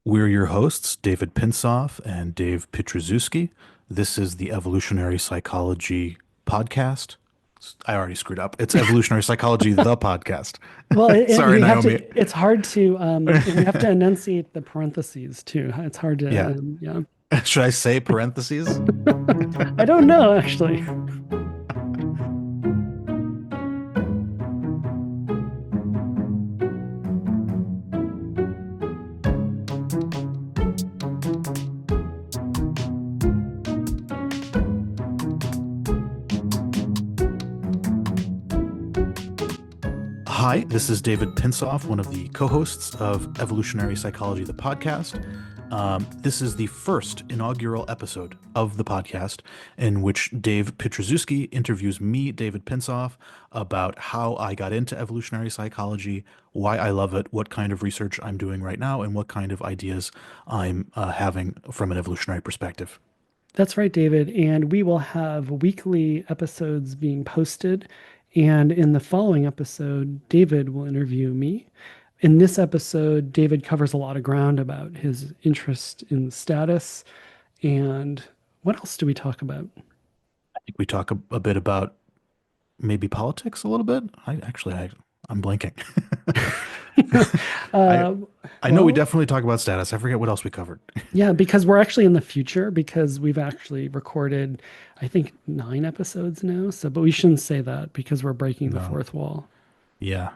We're your hosts, David Pinsof and Dave Pietraszewski. This is the Evolutionary Psychology podcast. I already screwed up. It's Evolutionary Psychology, the podcast. Well, Sorry, you have Naomi. to, it's hard to, and we have to enunciate the parentheses too. It's hard to, Yeah. yeah. Should I say parentheses? I don't know, actually. Hi, this is David Pinsof, one of the co-hosts of Evolutionary Psychology, the podcast. This is the first inaugural episode of the podcast in which Dave Pietraszewski interviews me, David Pinsof, about how I got into evolutionary psychology, why I love it, what kind of research I'm doing right now, and what kind of ideas I'm having from an evolutionary perspective. That's right, David. And we will have weekly episodes being posted. And in the following episode, David will interview me. In this episode, David covers a lot of ground about his interest in status. And what else do we talk about? I think we talk a bit about maybe politics a little bit. I'm blanking. I uh, I know we well, definitely talk about status. I forget what else we covered. Yeah, because we're actually in the future because we've actually recorded, I think, 9 episodes now. So, but we shouldn't say that because we're breaking the No. fourth wall. Yeah.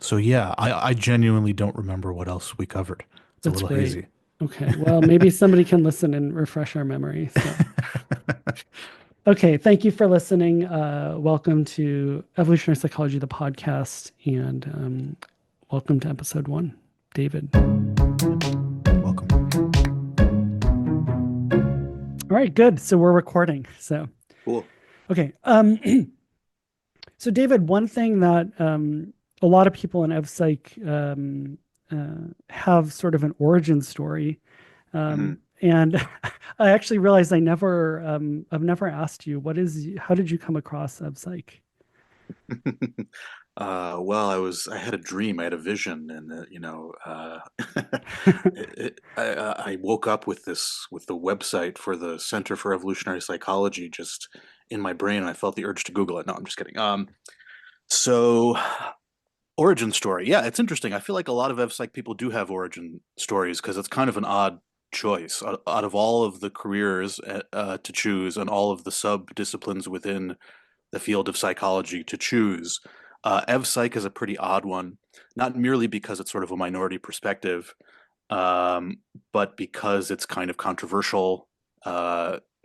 So yeah, I genuinely don't remember what else we covered. It's a That's little great. hazy. Okay. Well, maybe somebody can listen and refresh our memory. So, okay. Thank you for listening. Welcome to Evolutionary Psychology, the podcast, and welcome to episode 1, David. Welcome. All right. Good. So we're recording. So, Cool. okay. So, David, one thing that a lot of people in EvPsych have sort of an origin story, hmm and I actually realized I've never asked you how did you come across EvPsych? Well, I had a dream, I had a vision, and I woke up with the website for the Center for Evolutionary Psychology just in my brain, and I felt the urge to Google it. No, I'm just kidding. So origin story, yeah, it's interesting. I feel like a lot of EvPsych people do have origin stories because it's kind of an odd choice out of all of the careers to choose and all of the sub disciplines within the field of psychology to choose. EvPsych is a pretty odd one, not merely because it's sort of a minority perspective, um, but because it's kind of controversial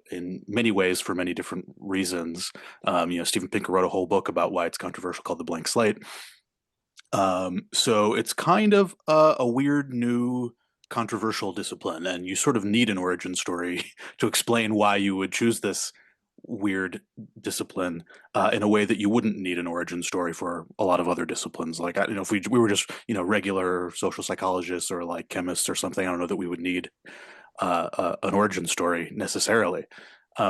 in many ways for many different reasons. Steven Pinker wrote a whole book about why it's controversial called The Blank Slate. So it's kind of a weird new controversial discipline, and you sort of need an origin story to explain why you would choose this weird discipline in a way that you wouldn't need an origin story for a lot of other disciplines. Like, if we were just regular social psychologists or like chemists or something, I don't know that we would need an origin story necessarily.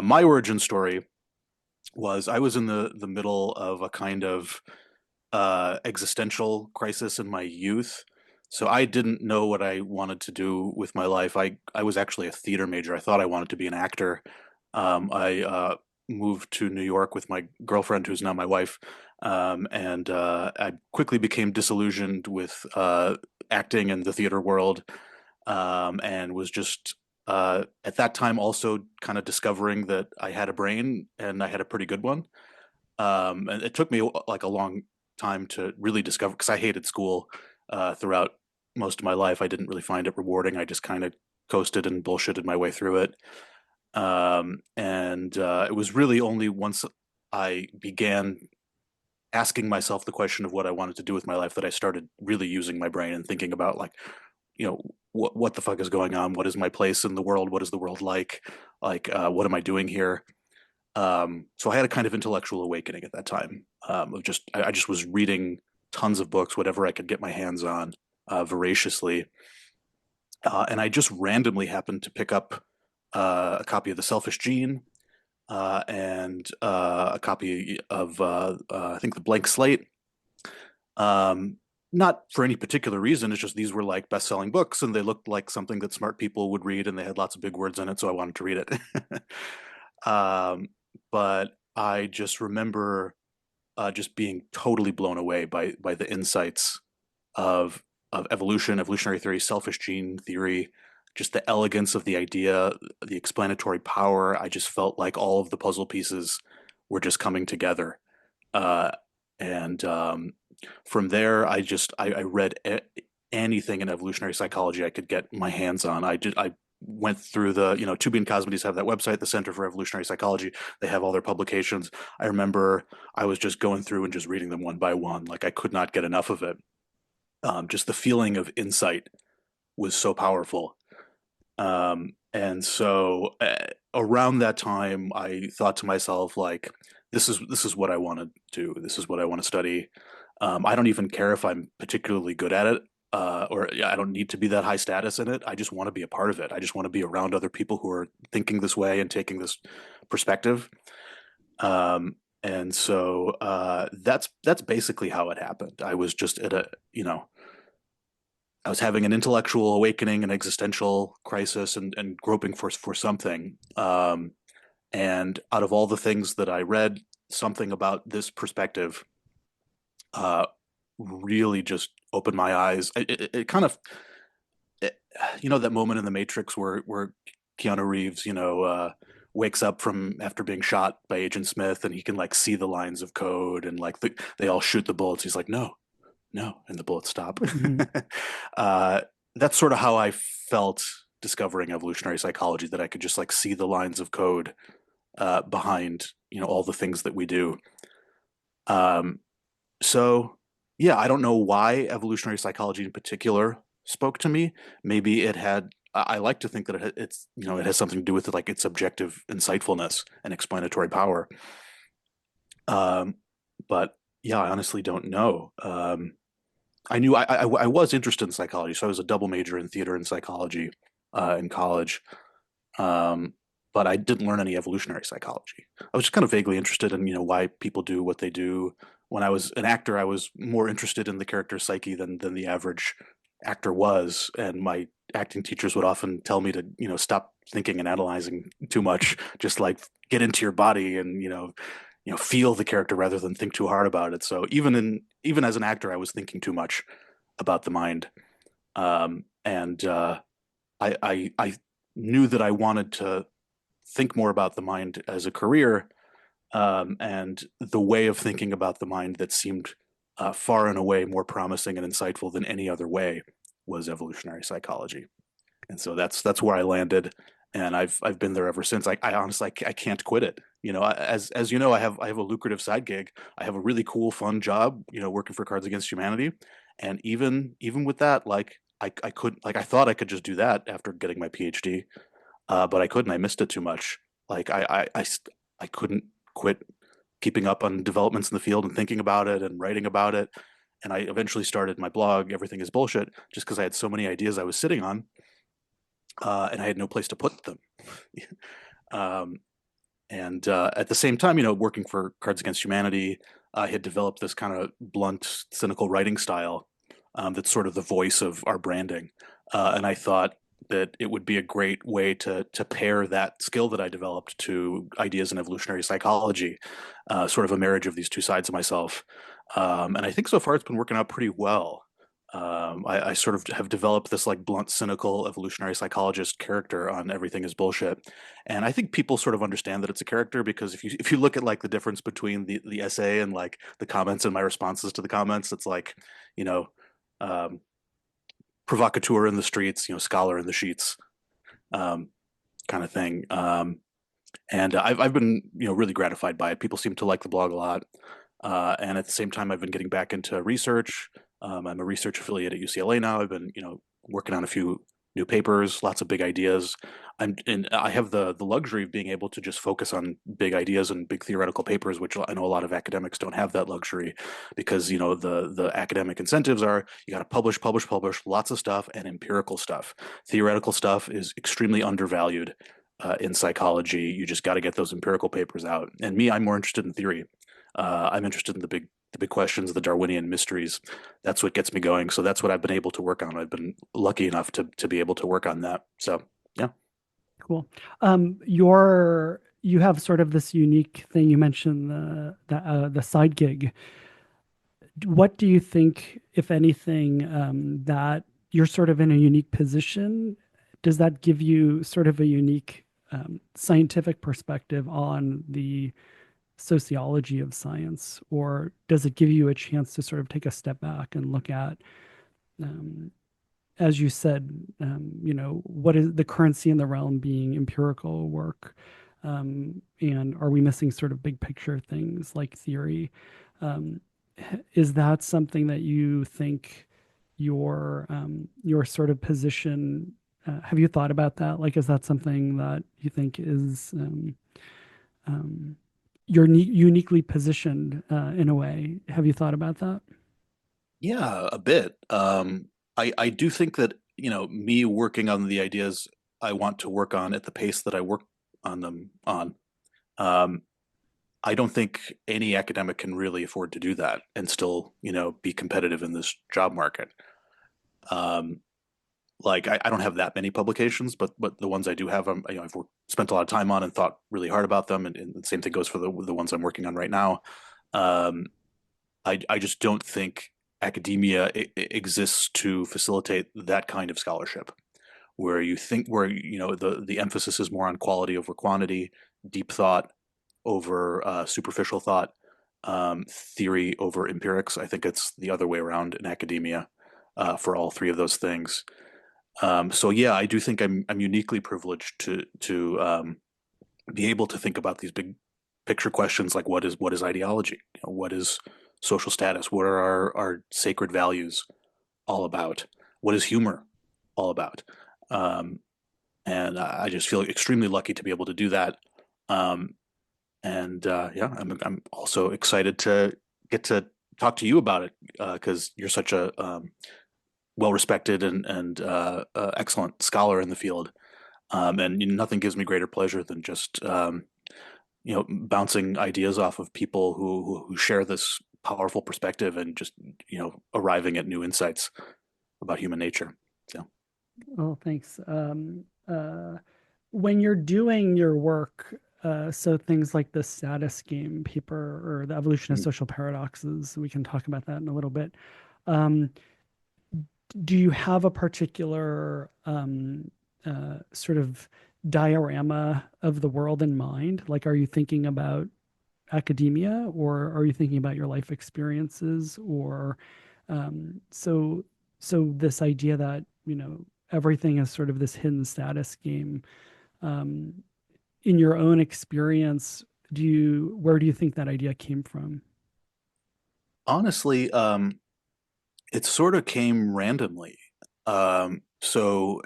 My origin story was I was in the middle of a kind of existential crisis in my youth. So I didn't know what I wanted to do with my life. I was actually a theater major. I thought I wanted to be an actor. I moved to New York with my girlfriend, who's now my wife, and I quickly became disillusioned with acting and the theater world, and was just at that time also kind of discovering that I had a brain and I had a pretty good one. And it took me like a long time to really discover because I hated school throughout most of my life. I didn't really find it rewarding. I just kind of coasted and bullshitted my way through it. And it was really only once I began asking myself the question of what I wanted to do with my life that I started really using my brain and thinking about like, what the fuck is going on? What is my place in the world? What is the world like? Like, what am I doing here? So I had a kind of intellectual awakening at that time. I just was reading tons of books, whatever I could get my hands on, voraciously, and I just randomly happened to pick up a copy of The Selfish Gene and a copy of I think The Blank Slate. Um, not for any particular reason. It's just these were like best-selling books, and they looked like something that smart people would read, and they had lots of big words in it, so I wanted to read it. um, but I just remember just being totally blown away by the insights of evolutionary theory, selfish gene theory, just the elegance of the idea, the explanatory power. I just felt like all of the puzzle pieces were just coming together. Uh, and From there, I read anything in evolutionary psychology I could get my hands on. I went through the, Tooby and Cosmides have that website, the Center for Evolutionary Psychology. They have all their publications. I remember I was just going through and just reading them one by one. Like I could not get enough of it. Just the feeling of insight was so powerful. And so around that time, I thought to myself, like, this is what I want to do. This is what I want to study. I don't even care if I'm particularly good at it, or I don't need to be that high status in it. I just want to be a part of it. I just want to be around other people who are thinking this way and taking this perspective. That's basically how it happened. I was just at I was having an intellectual awakening, an existential crisis, and groping for something. And out of all the things that I read, something about this perspective uh, really just opened my eyes. It kind of, that moment in The Matrix where Keanu Reeves, wakes up from after being shot by Agent Smith, and he can like see the lines of code, and like they all shoot the bullets. He's like, no, no, and the bullets stop. Mhm. uh, that's sort of how I felt discovering evolutionary psychology, that I could just like see the lines of code behind all the things that we do. Um, so yeah, I don't know why evolutionary psychology in particular spoke to me. Maybe it had. I like to think that it has something to do with like its objective insightfulness and explanatory power. Um, but yeah, I honestly don't know. I knew I was interested in psychology, so I was a double major in theater and psychology in college. Um, but I didn't learn any evolutionary psychology. I was just kind of vaguely interested in why people do what they do. When I was an actor, I was more interested in the character's psyche than the average actor was, and my acting teachers would often tell me to stop thinking and analyzing too much, just like get into your body and feel the character rather than think too hard about it. So even as an actor, I was thinking too much about the mind, and I knew that I wanted to think more about the mind as a career, and the way of thinking about the mind that seemed far and away more promising and insightful than any other way was evolutionary psychology. And so that's where I landed, and I've been there ever since. I honestly I can't quit it. As you know, I have a lucrative side gig. I have a really cool, fun job. Working for Cards Against Humanity, and even with that, like I could like I thought I could just do that after getting my PhD, but I couldn't. I missed it too much. Like I couldn't quit keeping up on developments in the field and thinking about it and writing about it. And I eventually started my blog, Everything is Bullshit, just because I had so many ideas I was sitting on, and I had no place to put them. um, and At the same time, working for Cards Against Humanity, I had developed this kind of blunt, cynical writing style that's sort of the voice of our branding. And I thought that it would be a great way to pair that skill that I developed to ideas in evolutionary psychology, sort of a marriage of these two sides of myself. And I think so far it's been working out pretty well. I sort of have developed this like blunt, cynical evolutionary psychologist character on Everything is Bullshit, and I think people sort of understand that it's a character, because if you look at like the difference between the essay and like the comments and my responses to the comments, it's like you know um, provocateur in the streets, scholar in the sheets, um, kind of thing. And I've been really gratified by it. People seem to like the blog a lot, and at the same time, I've been getting back into research. I'm a research affiliate at UCLA now. I've been working on a few new papers, lots of big ideas. And I have the luxury of being able to just focus on big ideas and big theoretical papers, which I know a lot of academics don't have that luxury, because the academic incentives are you got to publish lots of stuff and empirical stuff. Theoretical stuff is extremely undervalued in psychology. You just got to get those empirical papers out. And me, I'm more interested in theory. I'm interested in the the big questions, the Darwinian mysteries. That's what gets me going. So that's what I've been able to work on. I've been lucky enough to be able to work on that. So yeah. Cool. You have sort of this unique thing. You mentioned the side gig. What do you think, if anything, that you're sort of in a unique position? Does that give you sort of a unique scientific perspective on the sociology of science, or does it give you a chance to sort of take a step back and look at, um, as you said, what is the currency in the realm being empirical work? And are we missing sort of big picture things like theory? Um, is that something that you think your sort of position? Have you thought about that? Like, is that something that you think is um, you're uniquely positioned in a way? Have you thought about that? Yeah, a bit. I do think that, me working on the ideas I want to work on at the pace that I work on them on, um, I don't think any academic can really afford to do that and still, be competitive in this job market. Um, like I don't have that many publications, but the ones I do have, I've spent a lot of time on and thought really hard about them, and the same thing goes for the ones I'm working on right now. Um, I just don't think academia exists to facilitate that kind of scholarship, where the emphasis is more on quality over quantity, deep thought over superficial thought, theory over empirics. I think it's the other way around in academia for all three of those things. So yeah, I do think I'm uniquely privileged to be able to think about these big picture questions like what is ideology, what is social status, what are our sacred values all about, what is humor all about, um, and I just feel extremely lucky to be able to do that. Um, and yeah, I'm also excited to get to talk to you about it because you're such a well respected and excellent scholar in the field. And nothing gives me greater pleasure than just bouncing ideas off of people who share this powerful perspective and just arriving at new insights about human nature. So Oh, thanks. When you're doing your work, so things like the status game paper or the evolution of mm, social paradoxes, we can talk about that in a little bit. Um, do you have a particular sort of diorama of the world in mind? Like, are you thinking about academia, or are you thinking about your life experiences, or so this idea that everything is sort of this hidden status game. um, in your own experience, where do you think that idea came from? honestly, it sort of came randomly. So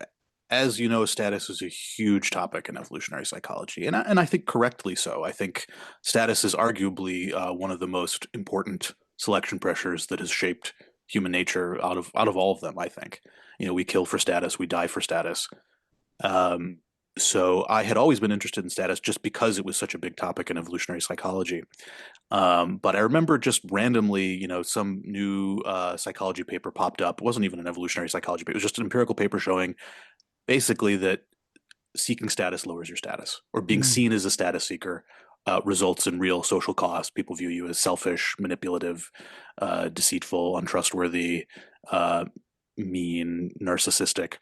as you know, status is a huge topic in evolutionary psychology, and I think correctly so. I think status is arguably one of the most important selection pressures that has shaped human nature out of all of them. I think, we kill for status, we die for status. Um, so I had always been interested in status just because it was such a big topic in evolutionary psychology. But I remember just randomly, some new psychology paper popped up. It wasn't even an evolutionary psychology paper. It was just an empirical paper showing basically that seeking status lowers your status, or being Mm. seen as a status seeker results in real social cost. People view you as selfish, manipulative, deceitful, untrustworthy, uh, mean, narcissistic.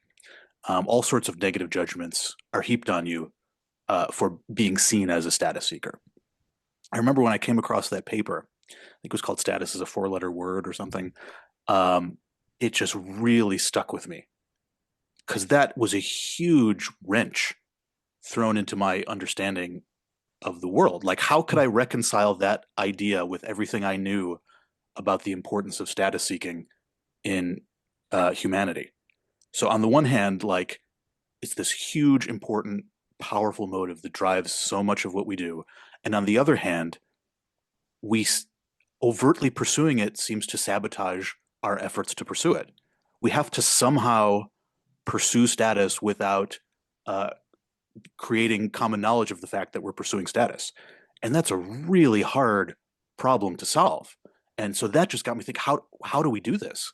All sorts of negative judgments are heaped on you for being seen as a status seeker. I remember when I came across that paper, I think it was called Status as a Four-Letter Word or something. Um, it just really stuck with me because that was a huge wrench thrown into my understanding of the world. Like, how could I reconcile that idea with everything I knew about the importance of status seeking in humanity? So, on the one hand, like, it's this huge, important, powerful motive that drives so much of what we do. And on the other hand, we overtly pursuing it seems to sabotage our efforts to pursue it. We have to somehow pursue status without uh, creating common knowledge of the fact that we're pursuing status. And that's a really hard problem to solve. And so that just got me thinking, how do we do this?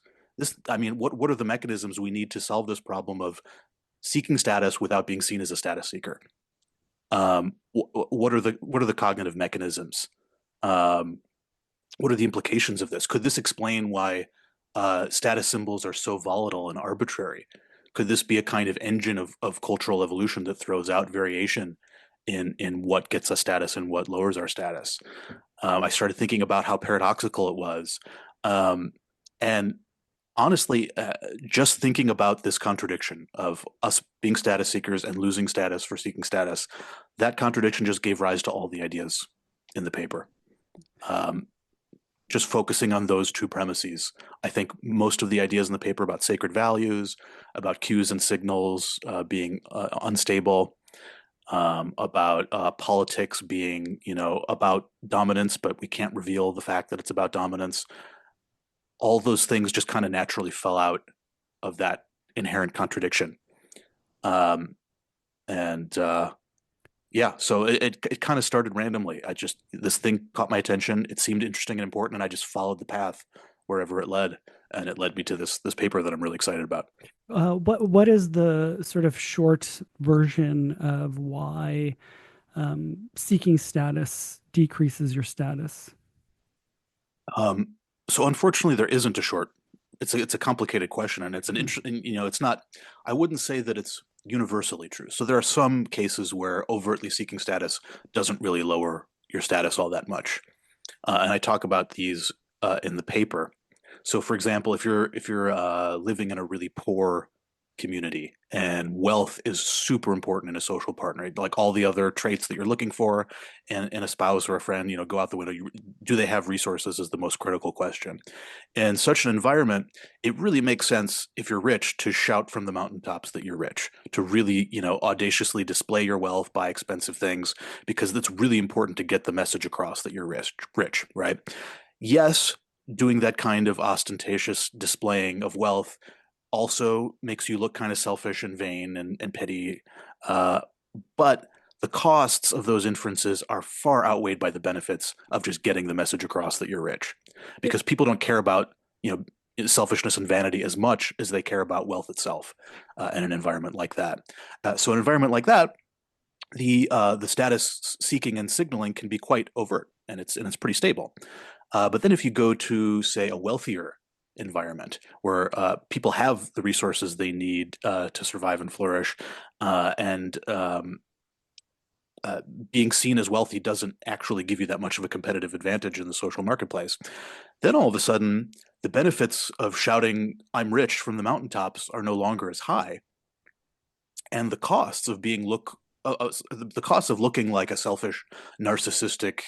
I mean, what are the mechanisms we need to solve this problem of seeking status without being seen as a status seeker? What are the cognitive mechanisms? What are the implications of this? Could this explain why status symbols are so volatile and arbitrary? Could this be a kind of engine of cultural evolution that throws out variation in what gets us status and what lowers our status? I started thinking about how paradoxical it was. And honestly, just thinking about this contradiction of us being status seekers and losing status for seeking status, that contradiction just gave rise to all the ideas in the paper. Just focusing on those two premises. I think most of the ideas in the paper about sacred values, about cues and signals being unstable, about politics being, about dominance, but we can't reveal the fact that it's about dominance. All those things just kind of naturally fell out of that inherent contradiction. Yeah, so it kind of started randomly. This thing caught my attention. It seemed interesting and important, and I just followed the path wherever it led, and it led me to this paper that I'm really excited about. What is the sort of short version of why seeking status decreases your status? So unfortunately, there isn't a short. It's a complicated question, and it's an interesting. It's not. I wouldn't say that it's universally true. So there are some cases where overtly seeking status doesn't really lower your status all that much, and I talk about these in the paper. So, for example, if you're living in a really poor community and wealth is super important in a social partner, like all the other traits that you're looking for in a spouse or a friend, go out the window. Do they have resources is the most critical question. In such an environment, it really makes sense if you're rich to shout from the mountaintops that you're rich, to really, audaciously display your wealth, buy expensive things, because that's really important to get the message across that you're rich, right? Yes, doing that kind of ostentatious displaying of wealth also makes you look kind of selfish and vain and petty. But the costs of those inferences are far outweighed by the benefits of just getting the message across that you're rich. Because people don't care about, selfishness and vanity as much as they care about wealth itself in an environment like that. So an environment like that, the status seeking and signaling can be quite overt, and it's pretty stable. But then if you go to, say, a wealthier environment where people have the resources they need to survive and flourish, and being seen as wealthy doesn't actually give you that much of a competitive advantage in the social marketplace, then all of a sudden the benefits of shouting "I'm rich" from the mountaintops are no longer as high, and the costs of the costs of looking like a selfish, narcissistic,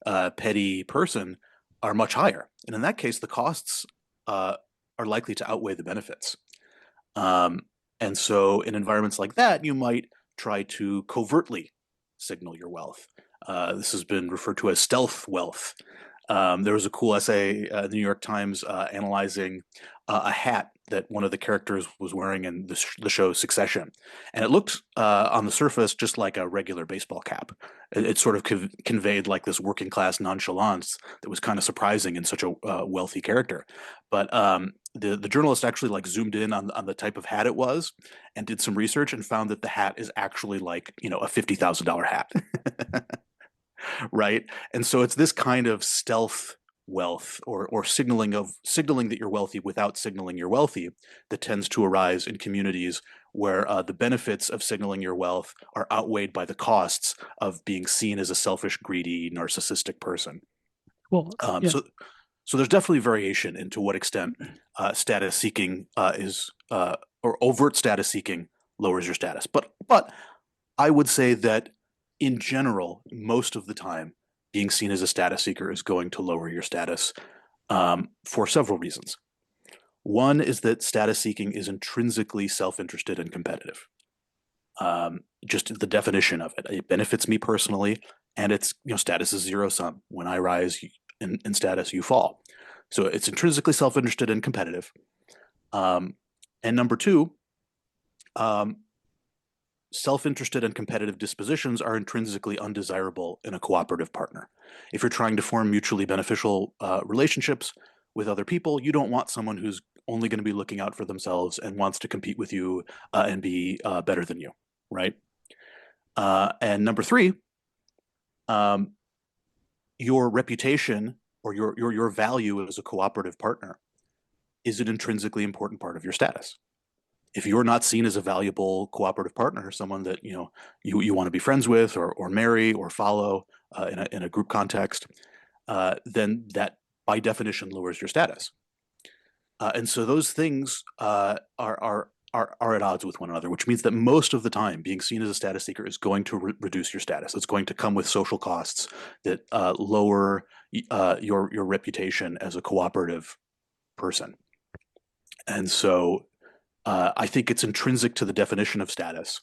petty person are much higher. And in that case, the costs are likely to outweigh the benefits. And so in environments like that, you might try to covertly signal your wealth. This has been referred to as stealth wealth. There was a cool essay in the New York Times analyzing a hat that one of the characters was wearing in the show Succession. And it looked on the surface just like a regular baseball cap. It sort of conveyed like this working class nonchalance that was kind of surprising in such a wealthy character. But the journalist actually like zoomed in on the type of hat it was and did some research and found that the hat is actually like, a $50,000 hat. Right. And so it's this kind of stealth wealth or signaling that you're wealthy without signaling you're wealthy that tends to arise in communities where the benefits of signaling your wealth are outweighed by the costs of being seen as a selfish, greedy, narcissistic person. Well, yeah. So there's definitely variation into what extent status seeking or overt status seeking lowers your status. But I would say that in general, most of the time, being seen as a status seeker is going to lower your status for several reasons. One is that status seeking is intrinsically self-interested and competitive. Just the definition of it. It benefits me personally, and it's, status is zero sum. When I rise in status, you fall. So it's intrinsically self-interested and competitive. And number two, self-interested and competitive dispositions are intrinsically undesirable in a cooperative partner. If you're trying to form mutually beneficial relationships with other people, you don't want someone who's only going to be looking out for themselves and wants to compete with you and be better than you, right? And number three, your reputation or your value as a cooperative partner is an intrinsically important part of your status. If you're not seen as a valuable cooperative partner, someone that you want to be friends with or marry or follow in a group context, then that by definition lowers your status. And so those things are at odds with one another, which means that most of the time being seen as a status seeker is going to reduce your status. It's going to come with social costs that lower your reputation as a cooperative person. And so I think it's intrinsic to the definition of status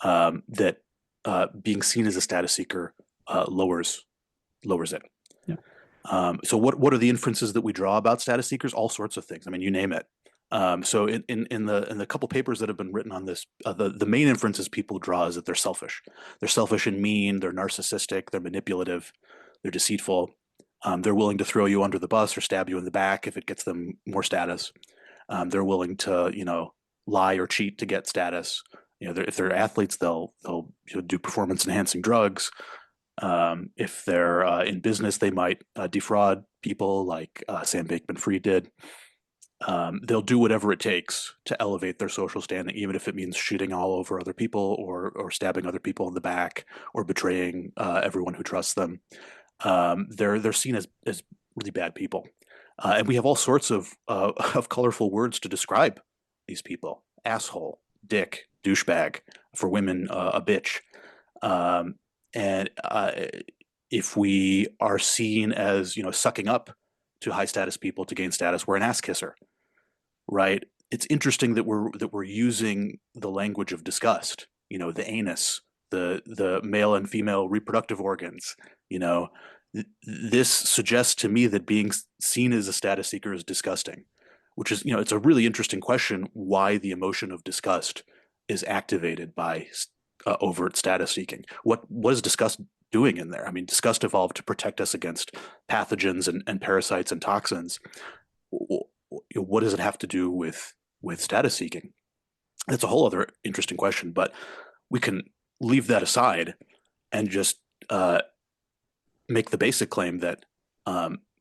that being seen as a status seeker lowers it. Yeah. So what are the inferences that we draw about status seekers? All sorts of things. I mean, you name it. So in the couple papers that have been written on this, the main inferences people draw is that they're selfish. They're selfish and mean. They're narcissistic. They're manipulative. They're deceitful. They're willing to throw you under the bus or stab you in the back if it gets them more status. They're willing to, lie or cheat to get status. If they're athletes, they'll do performance enhancing drugs. If they're in business, they might defraud people like Sam Bankman-Fried did. They'll do whatever it takes to elevate their social standing, even if it means shooting all over other people or stabbing other people in the back or betraying everyone who trusts them. They're seen as really bad people. And we have all sorts of colorful words to describe these people: asshole, dick, douchebag, for women, a bitch. And if we are seen as sucking up to high status people to gain status, we're an ass kisser, right? It's interesting that we're using the language of disgust. The anus, the male and female reproductive organs. This suggests to me that being seen as a status seeker is disgusting, which is, it's a really interesting question why the emotion of disgust is activated by overt status seeking. What is disgust doing in there? I mean, disgust evolved to protect us against pathogens and parasites and toxins. What does it have to do with status seeking? That's a whole other interesting question, but we can leave that aside and just make the basic claim that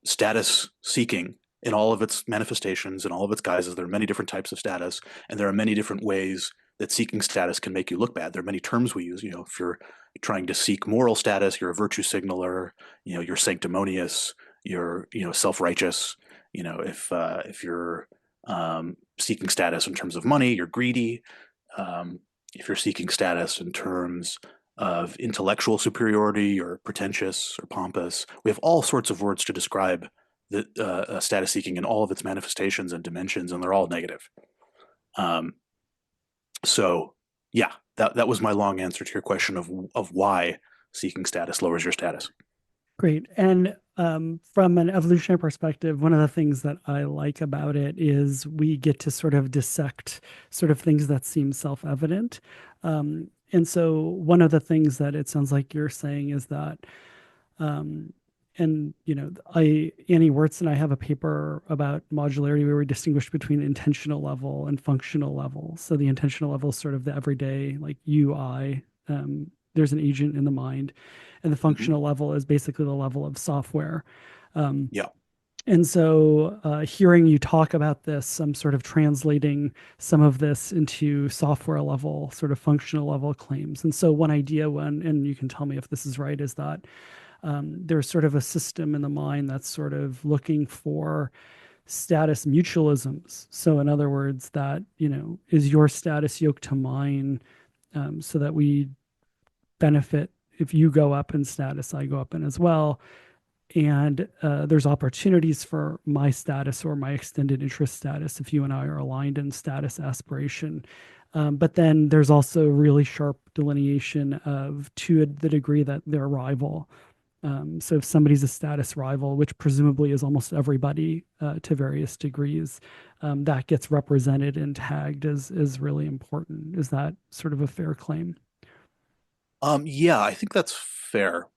status seeking in all of its manifestations and all of its guises, there are many different types of status, and there are many different ways that seeking status can make you look bad. There are many terms we use. If you're trying to seek moral status, you're a virtue signaler. You're sanctimonious. You're self-righteous. If you're seeking status in terms of money, you're greedy. If you're seeking status in terms of intellectual superiority, or pretentious or pompous, we have all sorts of words to describe the status seeking in all of its manifestations and dimensions, and they're all negative. So yeah, that was my long answer to your question of why seeking status lowers your status. Great. And from an evolutionary perspective, one of the things that I like about it is we get to sort of dissect sort of things that seem self-evident. And so one of the things that it sounds like you're saying is that, Annie Wirtz and I have a paper about modularity where we distinguish between intentional level and functional level. So the intentional level is sort of the everyday, like you, I, there's an agent in the mind. And the functional level is basically the level of software. Yeah. And so hearing you talk about this, I'm sort of translating some of this into software level, sort of functional level claims. And so one idea, and you can tell me if this is right, is that there's sort of a system in the mind that's sort of looking for status mutualisms. So in other words, that, is your status yoked to mine, so that we benefit. If you go up in status, I go up in as well. And there's opportunities for my status or my extended interest status if you and I are aligned in status aspiration. But then there's also really sharp delineation to the degree that they're rival. So if somebody's a status rival, which presumably is almost everybody to various degrees, that gets represented and tagged as really important. Is that sort of a fair claim? Yeah, I think that's fair,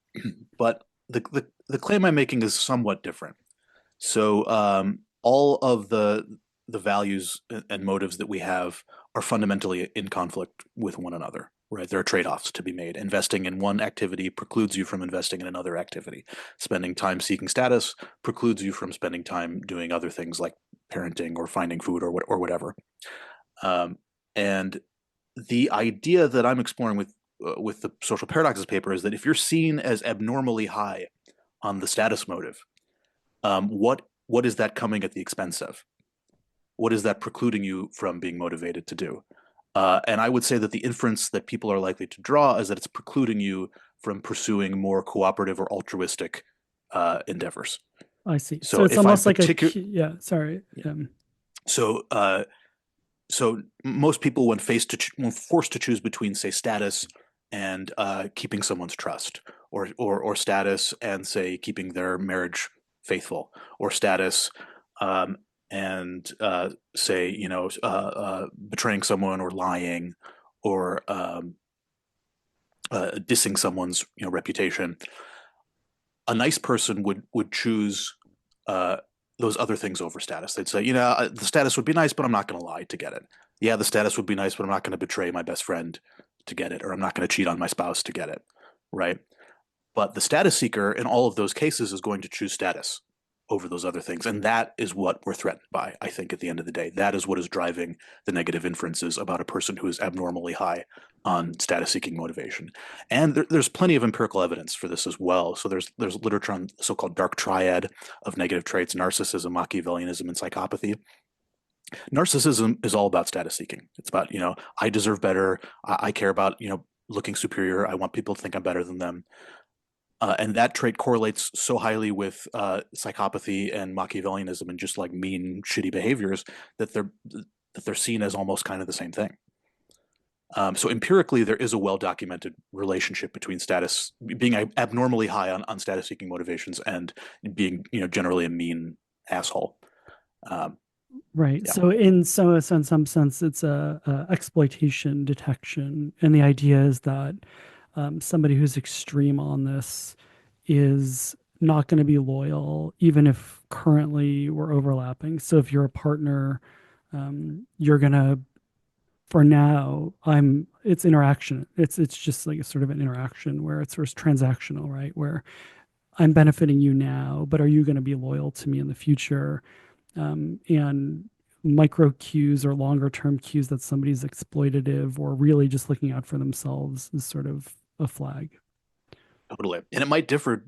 but the claim I'm making is somewhat different. So all of the values and motives that we have are fundamentally in conflict with one another, right? There are trade-offs to be made. Investing in one activity precludes you from investing in another activity. Spending time seeking status precludes you from spending time doing other things like parenting or finding food or whatever. Um, and the idea that I'm exploring with the social paradoxes paper is that if you're seen as abnormally high on the status motive, what is that coming at the expense of? What is that precluding you from being motivated to do? And I would say that the inference that people are likely to draw is that it's precluding you from pursuing more cooperative or altruistic endeavors. I see. So So it's if I'm almost like particular, yeah, sorry. so so most people, when forced to choose between, say, status and keeping someone's trust, or status and, say, keeping their marriage faithful, or status um, and say, betraying someone or lying, or dissing someone's reputation, a nice person would choose uh, those other things over status. They'd say, the status would be nice, but I'm not going to lie to get it. Yeah, the status would be nice, but I'm not going to betray my best friend to get it, or I'm not going to cheat on my spouse to get it, right? But the status seeker in all of those cases is going to choose status over those other things. And that is what we're threatened by, I think, at the end of the day. That is what is driving the negative inferences about a person who is abnormally high on status seeking motivation. And there's plenty of empirical evidence for this as well. So there's literature on the so-called dark triad of negative traits: narcissism, Machiavellianism, and psychopathy. Narcissism is all about status seeking. It's about, I deserve better. I care about, looking superior. I want people to think I'm better than them. And that trait correlates so highly with psychopathy and Machiavellianism and just like mean, shitty behaviors that they're seen as almost kind of the same thing. So empirically, there is a well-documented relationship between being abnormally high on status-seeking motivations, and being, generally a mean asshole. Right. Yeah. So in some sense, it's a exploitation detection, and the idea is that somebody who's extreme on this is not going to be loyal, even if currently we're overlapping. So if you're a partner, you're going to, for now, it's interaction. It's just like a sort of an interaction where it's sort of transactional, right? Where I'm benefiting you now, but are you going to be loyal to me in the future? And micro cues or longer term cues that somebody's exploitative or really just looking out for themselves is sort of a flag. Totally. And it might differ,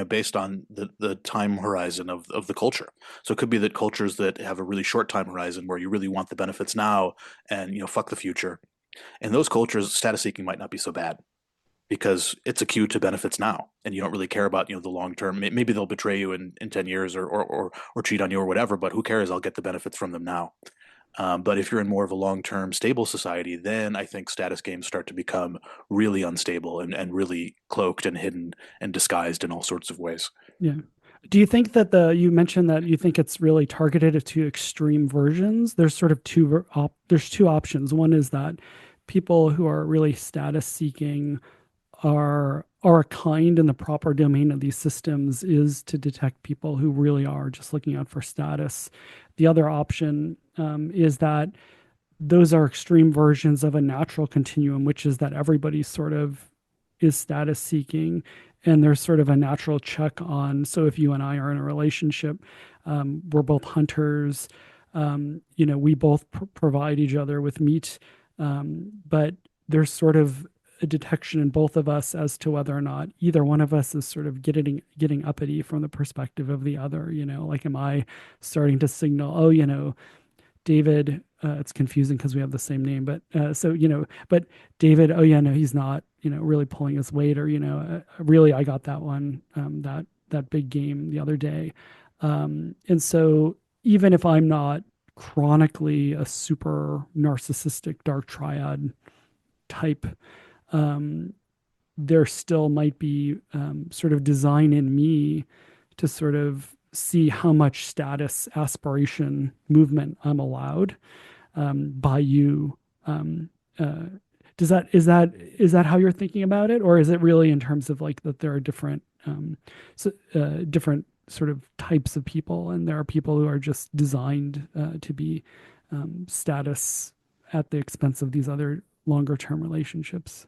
based on the time horizon of the culture. So it could be that cultures that have a really short time horizon where you really want the benefits now and, fuck the future. In those cultures, status seeking might not be so bad because it's a cue to benefits now, and you don't really care about, the long term. Maybe they'll betray you in 10 years, or cheat on you or whatever, but who cares? I'll get the benefits from them now. But if you're in more of a long-term stable society, then I think status games start to become really unstable and really cloaked and hidden and disguised in all sorts of ways. Yeah. Do you think that you mentioned that you think it's really targeted to extreme versions? There's sort of there's two options. One is that people who are really status seeking are kind, in the proper domain of these systems is to detect people who really are just looking out for status. The other option is that those are extreme versions of a natural continuum, which is that everybody sort of is status seeking, and there's sort of a natural check on. So if you and I are in a relationship, we're both hunters. We both provide each other with meat, but there's sort of a detection in both of us as to whether or not either one of us is sort of getting uppity from the perspective of the other. Like, am I starting to signal, oh, David, it's confusing because we have the same name, but but David, oh yeah, no, he's not, really pulling his weight, or, really, I got that one, that big game the other day. And so even if I'm not chronically a super narcissistic dark triad type, there still might be sort of design in me to sort of see how much status aspiration movement I'm allowed by you. Is that how you're thinking about it, or is it really in terms of like that there are different different sort of types of people, and there are people who are just designed to be status at the expense of these other longer term relationships?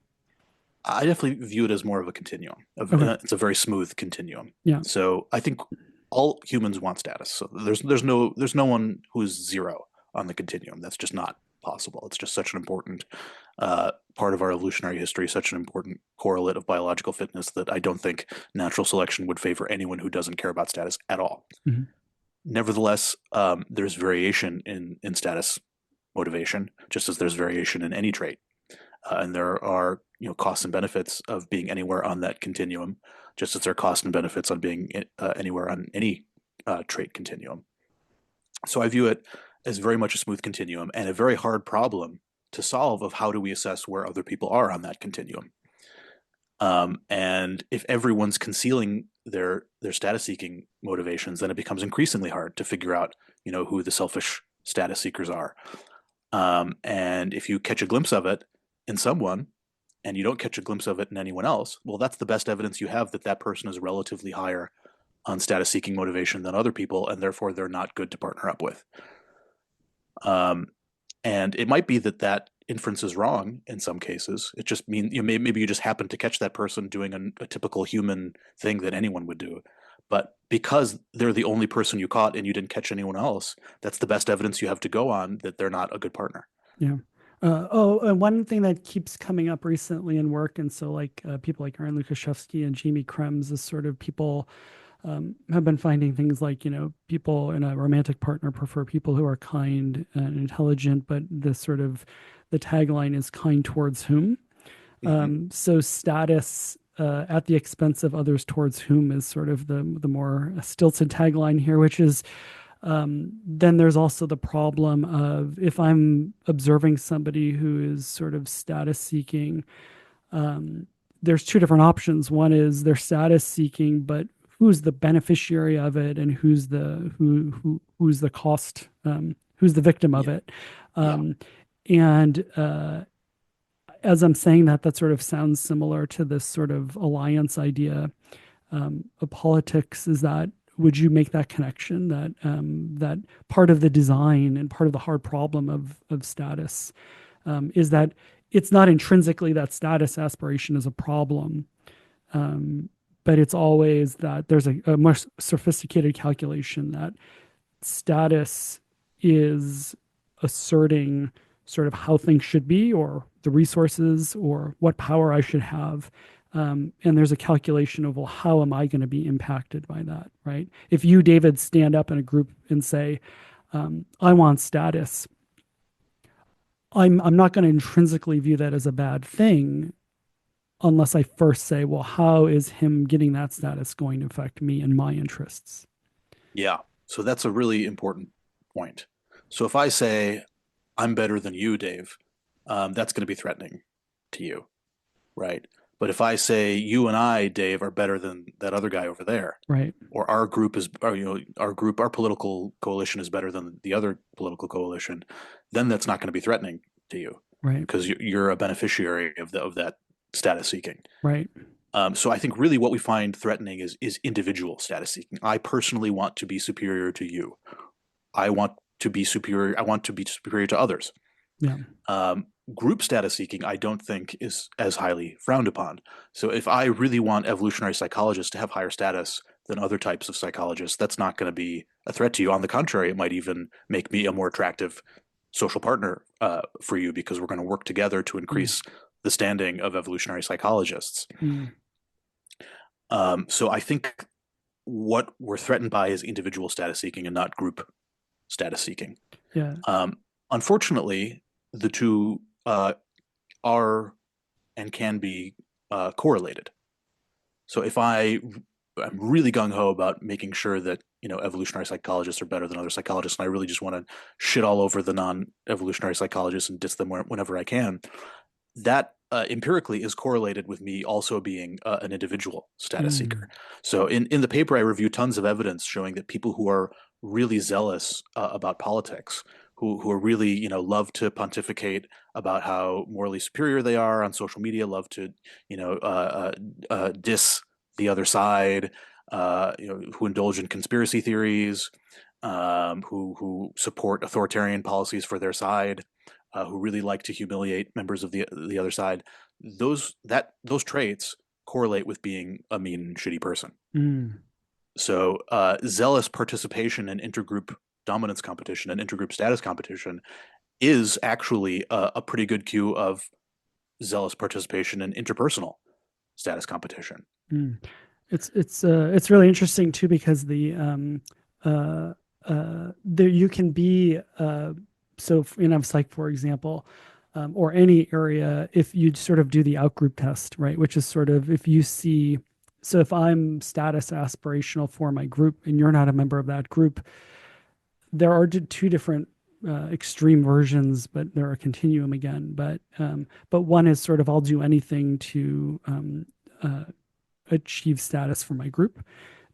I definitely view it as more of a continuum. Okay. It's a very smooth continuum. Yeah. So I think all humans want status. So there's no one who's zero on the continuum. That's just not possible. It's just such an important part of our evolutionary history, such an important correlate of biological fitness that I don't think natural selection would favor anyone who doesn't care about status at all. Mhm. Nevertheless, there's variation in status motivation, just as there's variation in any trait. And there are costs and benefits of being anywhere on that continuum, just as there are costs and benefits on being anywhere on any trait continuum. So I view it as very much a smooth continuum and a very hard problem to solve of how do we assess where other people are on that continuum. And if everyone's concealing their status-seeking motivations, then it becomes increasingly hard to figure out who the selfish status seekers are. And if you catch a glimpse of it in someone and you don't catch a glimpse of it in anyone else, well, that's the best evidence you have that that person is relatively higher on status-seeking motivation than other people, and therefore they're not good to partner up with. And it might be that inference is wrong in some cases. It just means maybe you just happen to catch that person doing a typical human thing that anyone would do. But because they're the only person you caught and you didn't catch anyone else, that's the best evidence you have to go on that they're not a good partner. Yeah. And one thing that keeps coming up recently in work, and so like people like Aaron Lukashevsky and Jamie Krems, is sort of people have been finding things like, people in a romantic partner prefer people who are kind and intelligent, but the tagline is kind towards whom. So status at the expense of others towards whom is sort of the more stilted tagline here, which is then there's also the problem of if I'm observing somebody who is sort of status seeking, there's two different options. One is they're status seeking, but who's the beneficiary of it, and who's the cost, who's the victim of it. And as I'm saying that sort of sounds similar to this sort of alliance idea of politics. Is that, would you make that connection that that part of the design and part of the hard problem of status is that it's not intrinsically that status aspiration is a problem, but it's always that there's a more sophisticated calculation that status is asserting sort of how things should be, or the resources, or what power I should have. And there's a calculation of, well, how am I going to be impacted by that, right? If you, David, stand up in a group and say, I want status, I'm not going to intrinsically view that as a bad thing unless I first say, well, how is him getting that status going to affect me and my interests? Yeah. So that's a really important point. So if I say, I'm better than you, Dave, that's going to be threatening to you, right? But if I say you and I, Dave, are better than that other guy over there, right? Or our political coalition is better than the other political coalition, then that's not going to be threatening to you, right? Because you're a beneficiary of that status seeking, right? So I think really what we find threatening is individual status seeking. I personally want to be superior to you. I want to be superior. I want to be superior to others. Yeah. Group status seeking, I don't think is as highly frowned upon. So if I really want evolutionary psychologists to have higher status than other types of psychologists, that's not going to be a threat to you. On the contrary, it might even make me a more attractive social partner for you, because we're going to work together to increase the standing of evolutionary psychologists. So I think what we're threatened by is individual status seeking and not group status seeking. Yeah. Unfortunately, the two are and can be correlated. So if I'm really gung-ho about making sure that evolutionary psychologists are better than other psychologists, and I really just want to shit all over the non-evolutionary psychologists and diss them whenever I can, that empirically is correlated with me also being an individual status Mm. seeker. So in the paper, I review tons of evidence showing that people who are really zealous about politics, who are really, love to pontificate about how morally superior they are on social media, love to, diss the other side, who indulge in conspiracy theories, who support authoritarian policies for their side, who really like to humiliate members of the other side. Those traits correlate with being a mean, shitty person. Mm. So zealous participation in intergroup dominance competition and intergroup status competition is actually a pretty good cue of zealous participation in interpersonal status competition. Mm. It's really interesting too, because there you can be so in psych, for example, or any area, if you sort of do the outgroup test, right, which is sort of if you see, so if I'm status aspirational for my group and you're not a member of that group, there are two different extreme versions, but there are a continuum again. But one is sort of I'll do anything to uh, achieve status for my group.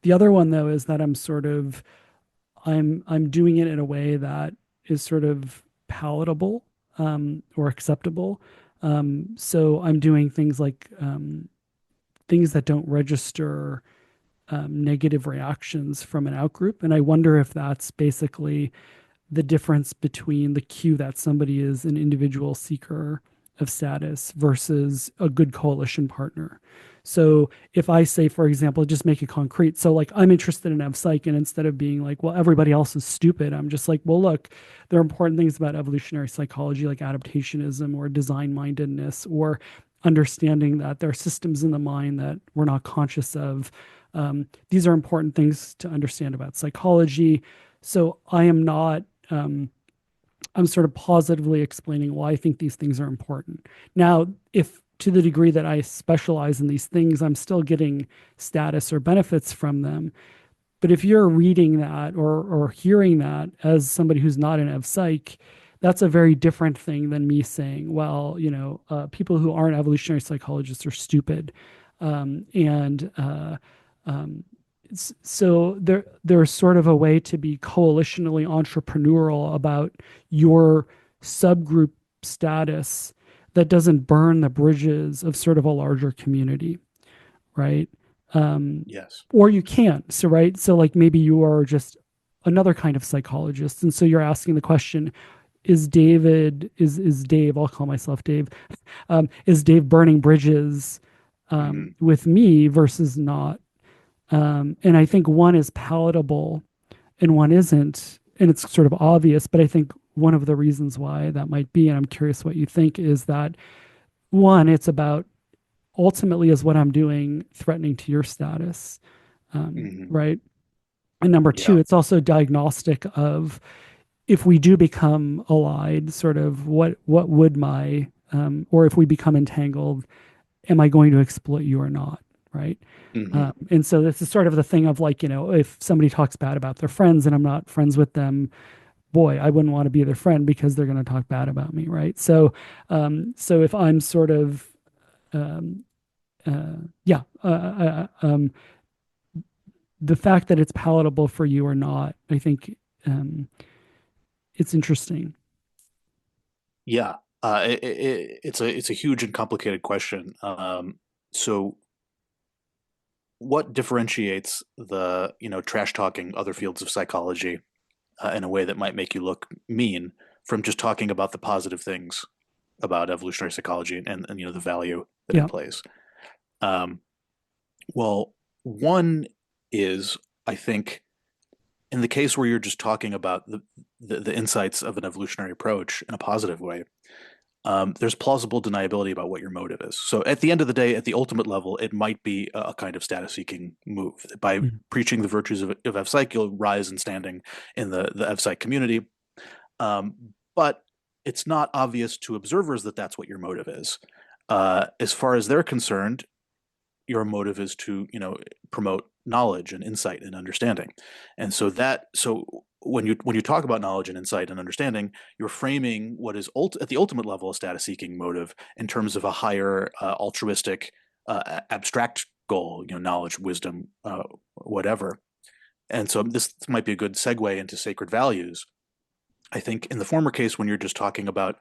The other one though is that I'm doing it in a way that is sort of palatable or acceptable. So I'm doing things like things that don't register negative reactions from an outgroup, and I wonder if that's basically the difference between the cue that somebody is an individual seeker of status versus a good coalition partner. So if I say, for example, just make it concrete. So like I'm interested in psych, and instead of being like, well, everybody else is stupid, I'm just like, well, look, there are important things about evolutionary psychology like adaptationism or design mindedness or understanding that there are systems in the mind that we're not conscious of. These are important things to understand about psychology. So I am not I'm sort of positively explaining why I think these things are important. Now, if to the degree that I specialize in these things, I'm still getting status or benefits from them. But if you're reading that or hearing that as somebody who's not an psych, that's a very different thing than me saying, well, people who aren't evolutionary psychologists are stupid. And so there's sort of a way to be coalitionally entrepreneurial about your subgroup status that doesn't burn the bridges of sort of a larger community, right? Yes. Or you can't. So right. So like maybe you are just another kind of psychologist, and so you're asking the question: Is Dave? I'll call myself Dave. Is Dave burning bridges with me versus not? And I think one is palatable and one isn't. And it's sort of obvious, but I think one of the reasons why that might be, and I'm curious what you think, is that one, it's about ultimately is what I'm doing threatening to your status, right? And number two, Yeah. it's also diagnostic of if we do become allied, sort of what would my, or if we become entangled, am I going to exploit you or not, right? And so this is sort of the thing of like, if somebody talks bad about their friends and I'm not friends with them, boy, I wouldn't want to be their friend because they're going to talk bad about me, right? So if I'm sort of, um, yeah, the fact that it's palatable for you or not, I think it's interesting. Yeah. It's a huge and complicated question. So what differentiates the, trash talking other fields of psychology in a way that might make you look mean from just talking about the positive things about evolutionary psychology and the value that Yeah. it plays? Um, well, one is, I think, in the case where you're just talking about the insights of an evolutionary approach in a positive way, there's plausible deniability about what your motive is. So at the end of the day, at the ultimate level, it might be a kind of status-seeking move. By preaching the virtues of F-Psych, you'll rise in standing in the F-Psych community. But it's not obvious to observers that that's what your motive is. As far as they're concerned, your motive is to, promote knowledge and insight and understanding. And so when you talk about knowledge and insight and understanding, you're framing what is at the ultimate level a status seeking motive in terms of a higher altruistic abstract goal, knowledge, wisdom, whatever. And so this might be a good segue into sacred values. I think in the former case, when you're just talking about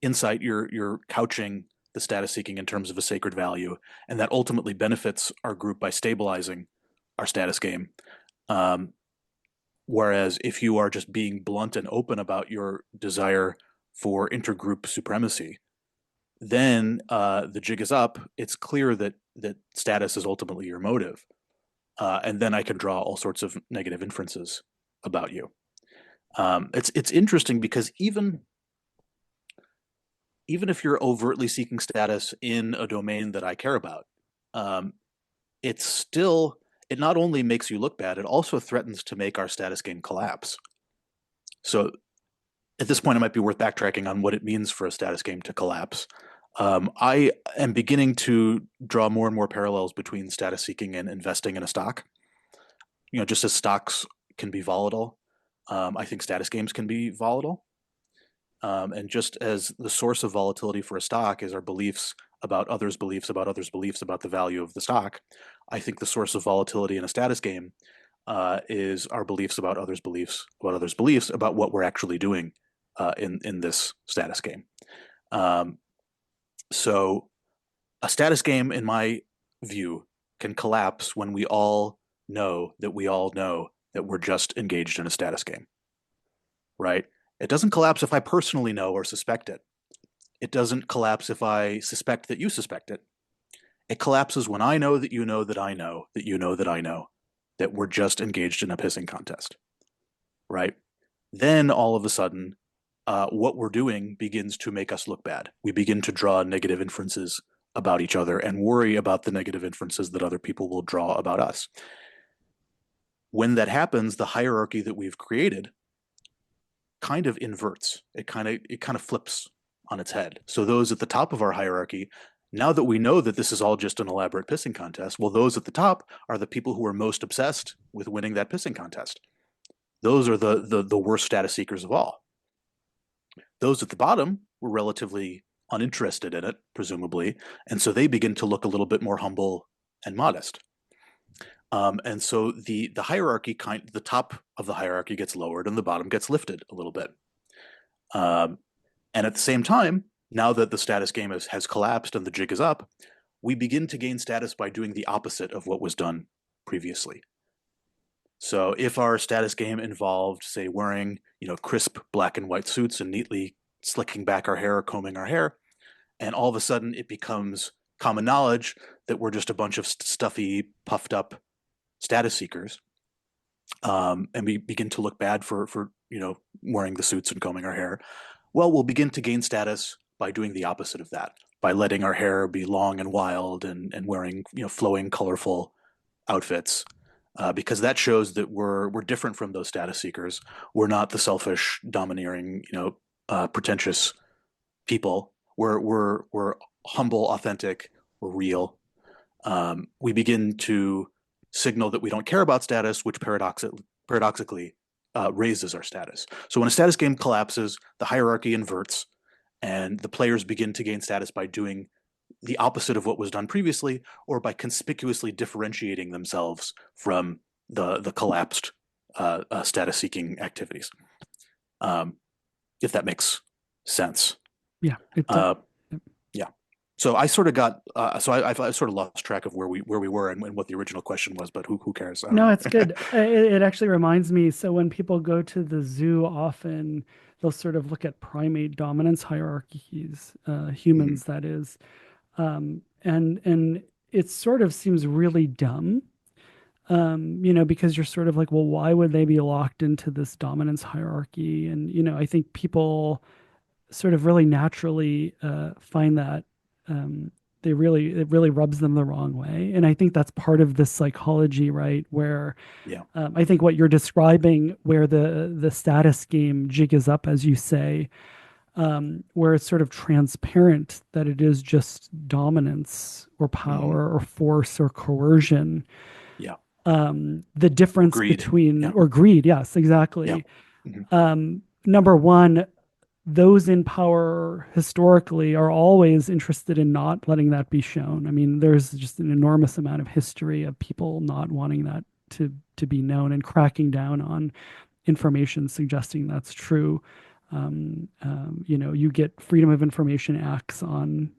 insight, you're couching the status seeking in terms of a sacred value, and that ultimately benefits our group by stabilizing our status game. Whereas if you are just being blunt and open about your desire for intergroup supremacy, then the jig is up. It's clear that status is ultimately your motive. And then I can draw all sorts of negative inferences about you. It's interesting because even if you're overtly seeking status in a domain that I care about, it not only makes you look bad, it also threatens to make our status game collapse. So at this point, it might be worth backtracking on what it means for a status game to collapse. I am beginning to draw more and more parallels between status seeking and investing in a stock. Just as stocks can be volatile, I think status games can be volatile. And just as the source of volatility for a stock is our beliefs about others' beliefs about others' beliefs about the value of the stock, I think the source of volatility in a status game is our beliefs about others' beliefs about others' beliefs about what we're actually doing in this status game. So a status game, in my view, can collapse when we all know that we're just engaged in a status game, right? It doesn't collapse if I personally know or suspect it. It doesn't collapse if I suspect that you suspect it. It collapses when I know that you know that I know that you know that I know that we're just engaged in a pissing contest, right? Then all of a sudden, what we're doing begins to make us look bad. We begin to draw negative inferences about each other and worry about the negative inferences that other people will draw about us. When that happens, the hierarchy that we've created kind of inverts. It kind of flips on its head. So those at the top of our hierarchy, now that we know that this is all just an elaborate pissing contest, well, those at the top are the people who are most obsessed with winning that pissing contest. Those are the worst status seekers of all. Those at the bottom were relatively uninterested in it, presumably, and so they begin to look a little bit more humble and modest. And so the hierarchy, the top of the hierarchy gets lowered and the bottom gets lifted a little bit. And at the same time, now that the status game has collapsed and the jig is up, we begin to gain status by doing the opposite of what was done previously. So if our status game involved, say, wearing, crisp black and white suits and neatly slicking back our hair or combing our hair, and all of a sudden it becomes common knowledge that we're just a bunch of stuffy, puffed up status seekers, and we begin to look bad for wearing the suits and combing our hair, well, we'll begin to gain status by doing the opposite of that, by letting our hair be long and wild and wearing flowing, colorful outfits, because that shows that we're different from those status seekers. We're not the selfish, domineering, pretentious people. We're humble, authentic, we're real. We begin to signal that we don't care about status, which paradoxically raises our status. So when a status game collapses, the hierarchy inverts, and the players begin to gain status by doing the opposite of what was done previously, or by conspicuously differentiating themselves from the collapsed status-seeking activities. If that makes sense. Yeah. It does. Yeah. So I sort of got I sort of lost track of where we were and what the original question was, but who cares? No, it's good. It actually reminds me. So when people go to the zoo, often they'll sort of look at primate dominance hierarchies, humans, that is, and it sort of seems really dumb, because you're sort of like, well, why would they be locked into this dominance hierarchy? And I think people sort of really naturally find that it really rubs them the wrong way. And I think that's part of the psychology, right? Where I think what you're describing, where the status game jig is up, as you say, where it's sort of transparent that it is just dominance or power or force or coercion. Yeah. the difference Greed. between, Yeah. or greed, yes, Yeah. exactly. Mhm. Number one, those in power historically are always interested in not letting that be shown. I mean, there's just an enormous amount of history of people not wanting that to be known and cracking down on information suggesting that's true. You get Freedom of Information Acts on,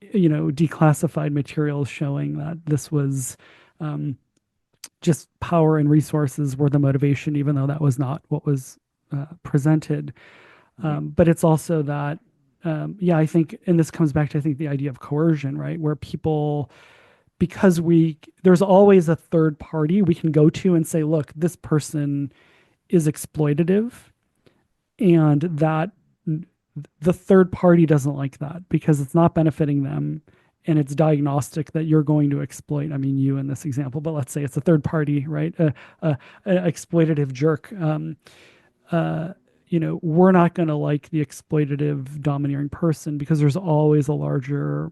declassified materials showing that this was um, just power and resources were the motivation, even though that was not what was presented. Mhm. But it's also that, yeah, I think, and this comes back to, I think, the idea of coercion, right? Where people, because there's always a third party we can go to and say, look, this person is exploitative, and that the third party doesn't like that because it's not benefiting them, and it's diagnostic that you're going to exploit. I mean, you in this example, but let's say it's a third party, right? A exploitative jerk. Uh, we're not going to like the exploitative, domineering person because there's always a larger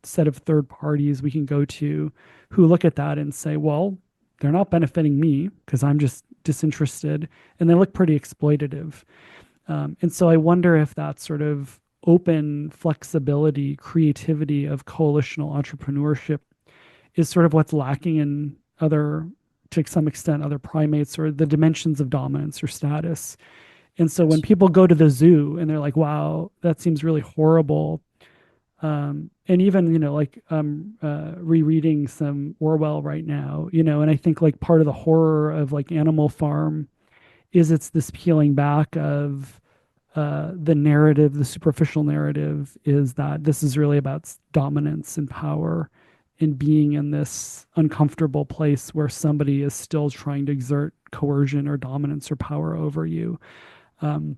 set of third parties we can go to who look at that and say, well, they're not benefiting me because I'm just disinterested, and they look pretty exploitative. And so I wonder if that sort of open flexibility, creativity of coalitional entrepreneurship is sort of what's lacking in other, to some extent, other primates, or the dimensions of dominance or status. And so when Yes. people go to the zoo and they're like, wow, that seems really horrible. And even, rereading some Orwell right now, and I think like part of the horror of like Animal Farm is it's this peeling back of the narrative, the superficial narrative is that this is really about dominance and power and being in this uncomfortable place where somebody is still trying to exert coercion or dominance or power over you. Um,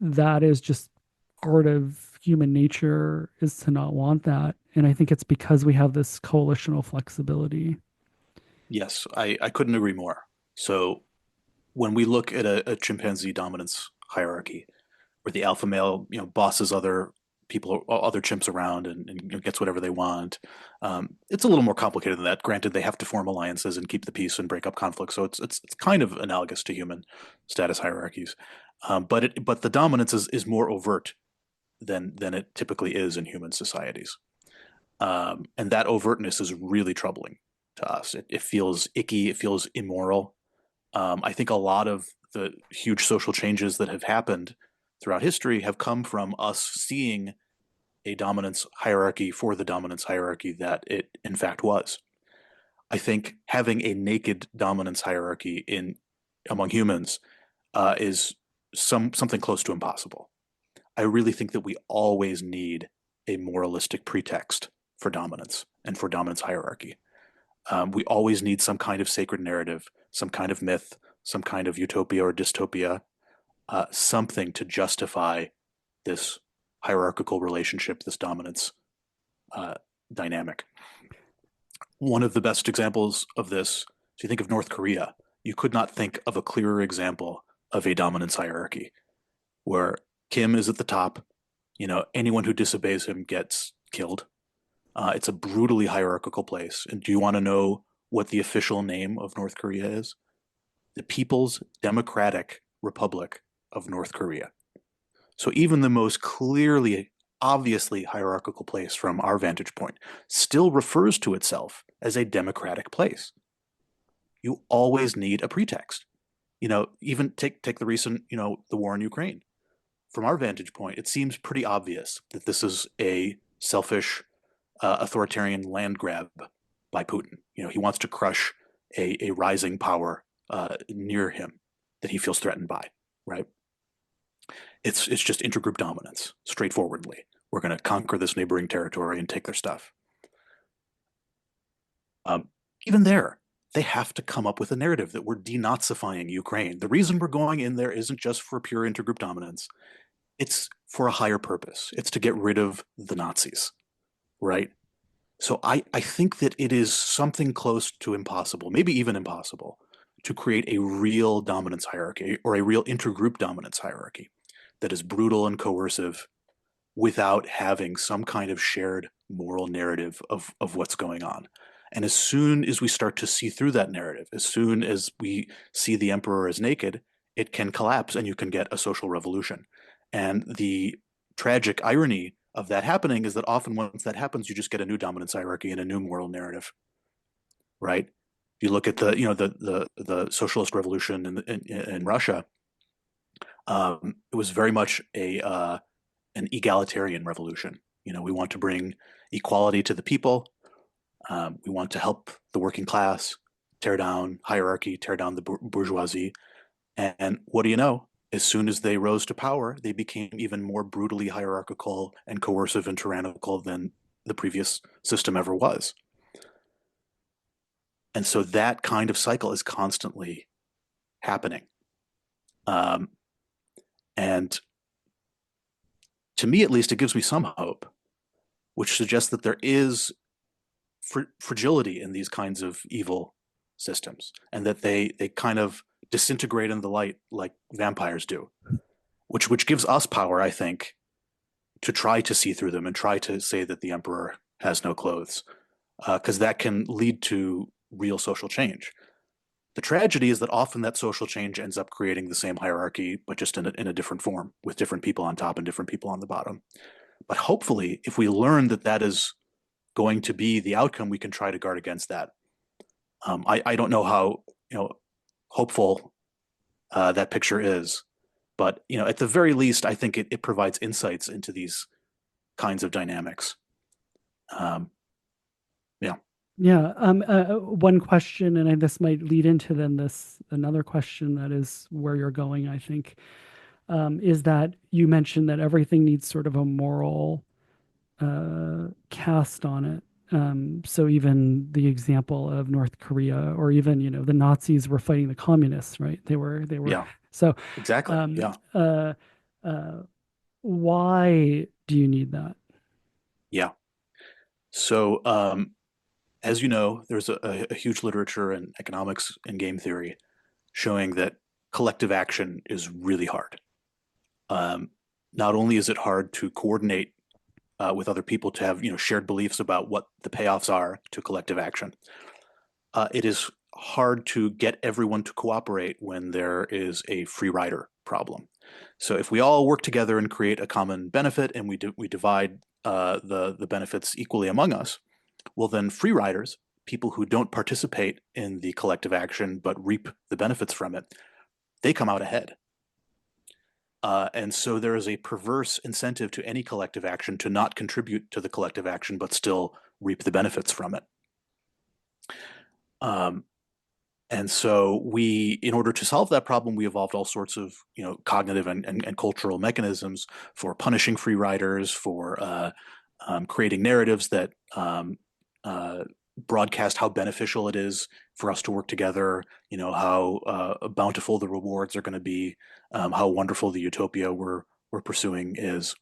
that is just part of human nature, is to not want that. And I think it's because we have this coalitional flexibility. Yes, I couldn't agree more. So when we look at a chimpanzee dominance hierarchy, where the alpha male, bosses other people, other chimps around, and gets whatever they want, it's a little more complicated than that. Granted, they have to form alliances and keep the peace and break up conflict, so it's kind of analogous to human status hierarchies. But the dominance is more overt than it typically is in human societies. And that overtness is really troubling to us. It feels icky. It feels immoral. I think a lot of the huge social changes that have happened throughout history have come from us seeing a dominance hierarchy for the dominance hierarchy that it in fact was. I think having a naked dominance hierarchy in among humans is something close to impossible. I really think that we always need a moralistic pretext for dominance and for dominance hierarchy. We always need some kind of sacred narrative, some kind of myth, some kind of utopia or dystopia, something to justify this hierarchical relationship, this dominance uh, dynamic. One of the best examples of this, if you think of North Korea, you could not think of a clearer example of a dominance hierarchy where Kim is at the top. Anyone who disobeys him gets killed. It's a brutally hierarchical place. And do you want to know what the official name of North Korea is? The People's Democratic Republic of North Korea. So even the most clearly, obviously hierarchical place from our vantage point still refers to itself as a democratic place. You always need a pretext. Even take the recent, the war in Ukraine. From our vantage point, it seems pretty obvious that this is a selfish, authoritarian land grab by Putin. He wants to crush a rising power near him that he feels threatened by, right? It's just intergroup dominance, straightforwardly. We're going to conquer this neighboring territory and take their stuff. Um, Even there, they have to come up with a narrative that we're denazifying Ukraine. The reason we're going in there isn't just for pure intergroup dominance. It's for a higher purpose. It's to get rid of the Nazis, right? So I think that it is something close to impossible, maybe even impossible, to create a real dominance hierarchy or a real intergroup dominance hierarchy that is brutal and coercive without having some kind of shared moral narrative of what's going on. And as soon as we start to see through that narrative, as soon as we see the emperor as naked, it can collapse and you can get a social revolution. And the tragic irony of that happening is that often once that happens, you just get a new dominance hierarchy and a new moral narrative, right? You look at the socialist revolution in Russia. It was very much an egalitarian revolution. We want to bring equality to the people. We want to help the working class, tear down hierarchy, tear down the bourgeoisie. And what do you know? As soon as they rose to power, they became even more brutally hierarchical and coercive and tyrannical than the previous system ever was. And so that kind of cycle is constantly happening. And to me, at least, it gives me some hope, which suggests that there is fragility in these kinds of evil systems, and that they kind of disintegrate in the light like vampires do, which gives us power, I think, to try to see through them and try to say that the emperor has no clothes, because that can lead to real social change. The tragedy is that often that social change ends up creating the same hierarchy, but just in a different form, with different people on top and different people on the bottom. But hopefully, if we learn that that is going to be the outcome, we can try to guard against that. I don't know how hopeful that picture is, but at the very least, I think it provides insights into these kinds of dynamics. Yeah. Yeah. One question, and this might lead into then another question that is where you're going, I think, is that you mentioned that everything needs sort of a moral cast on it. So even the example of North Korea, or even the Nazis were fighting the communists, right? They were. Yeah. So Exactly. why do you need that? Yeah. So as you know, there's a huge literature in economics and game theory showing that collective action is really hard. Not only is it hard to coordinate with other people to have shared beliefs about what the payoffs are to collective action, it is hard to get everyone to cooperate when there is a free rider problem. So if we all work together and create a common benefit, and we divide the benefits equally among us, well, then free riders, people who don't participate in the collective action but reap the benefits from it, they come out ahead. And so there is a perverse incentive to any collective action to not contribute to the collective action but still reap the benefits from it. And so in order to solve that problem, we evolved all sorts of cognitive and cultural mechanisms for punishing free riders, for creating narratives that broadcast how beneficial it is for us to work together, how bountiful the rewards are going to be, how wonderful the utopia we're pursuing is,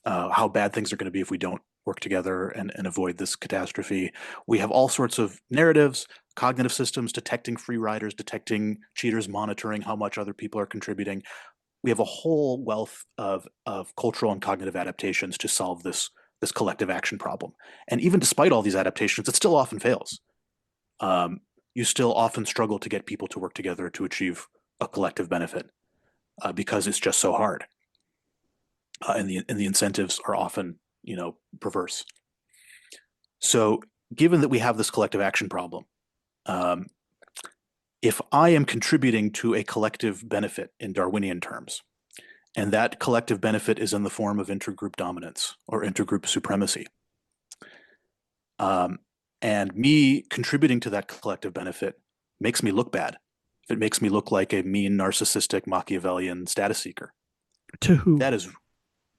how bad things are going to be if we don't work together and avoid this catastrophe. We have all sorts of narratives, cognitive systems detecting free riders, detecting cheaters, monitoring how much other people are contributing. We have a whole wealth of cultural and cognitive adaptations to solve this collective action problem. And even despite all these adaptations, it still often fails. You still often struggle to get people to work together to achieve a collective benefit because it's just so hard. And the incentives are often, perverse. So given that we have this collective action problem, if I am contributing to a collective benefit in Darwinian terms, and that collective benefit is in the form of intergroup dominance or intergroup supremacy, and me contributing to that collective benefit makes me look bad. It makes me look like a mean, narcissistic, Machiavellian status seeker. To who? That is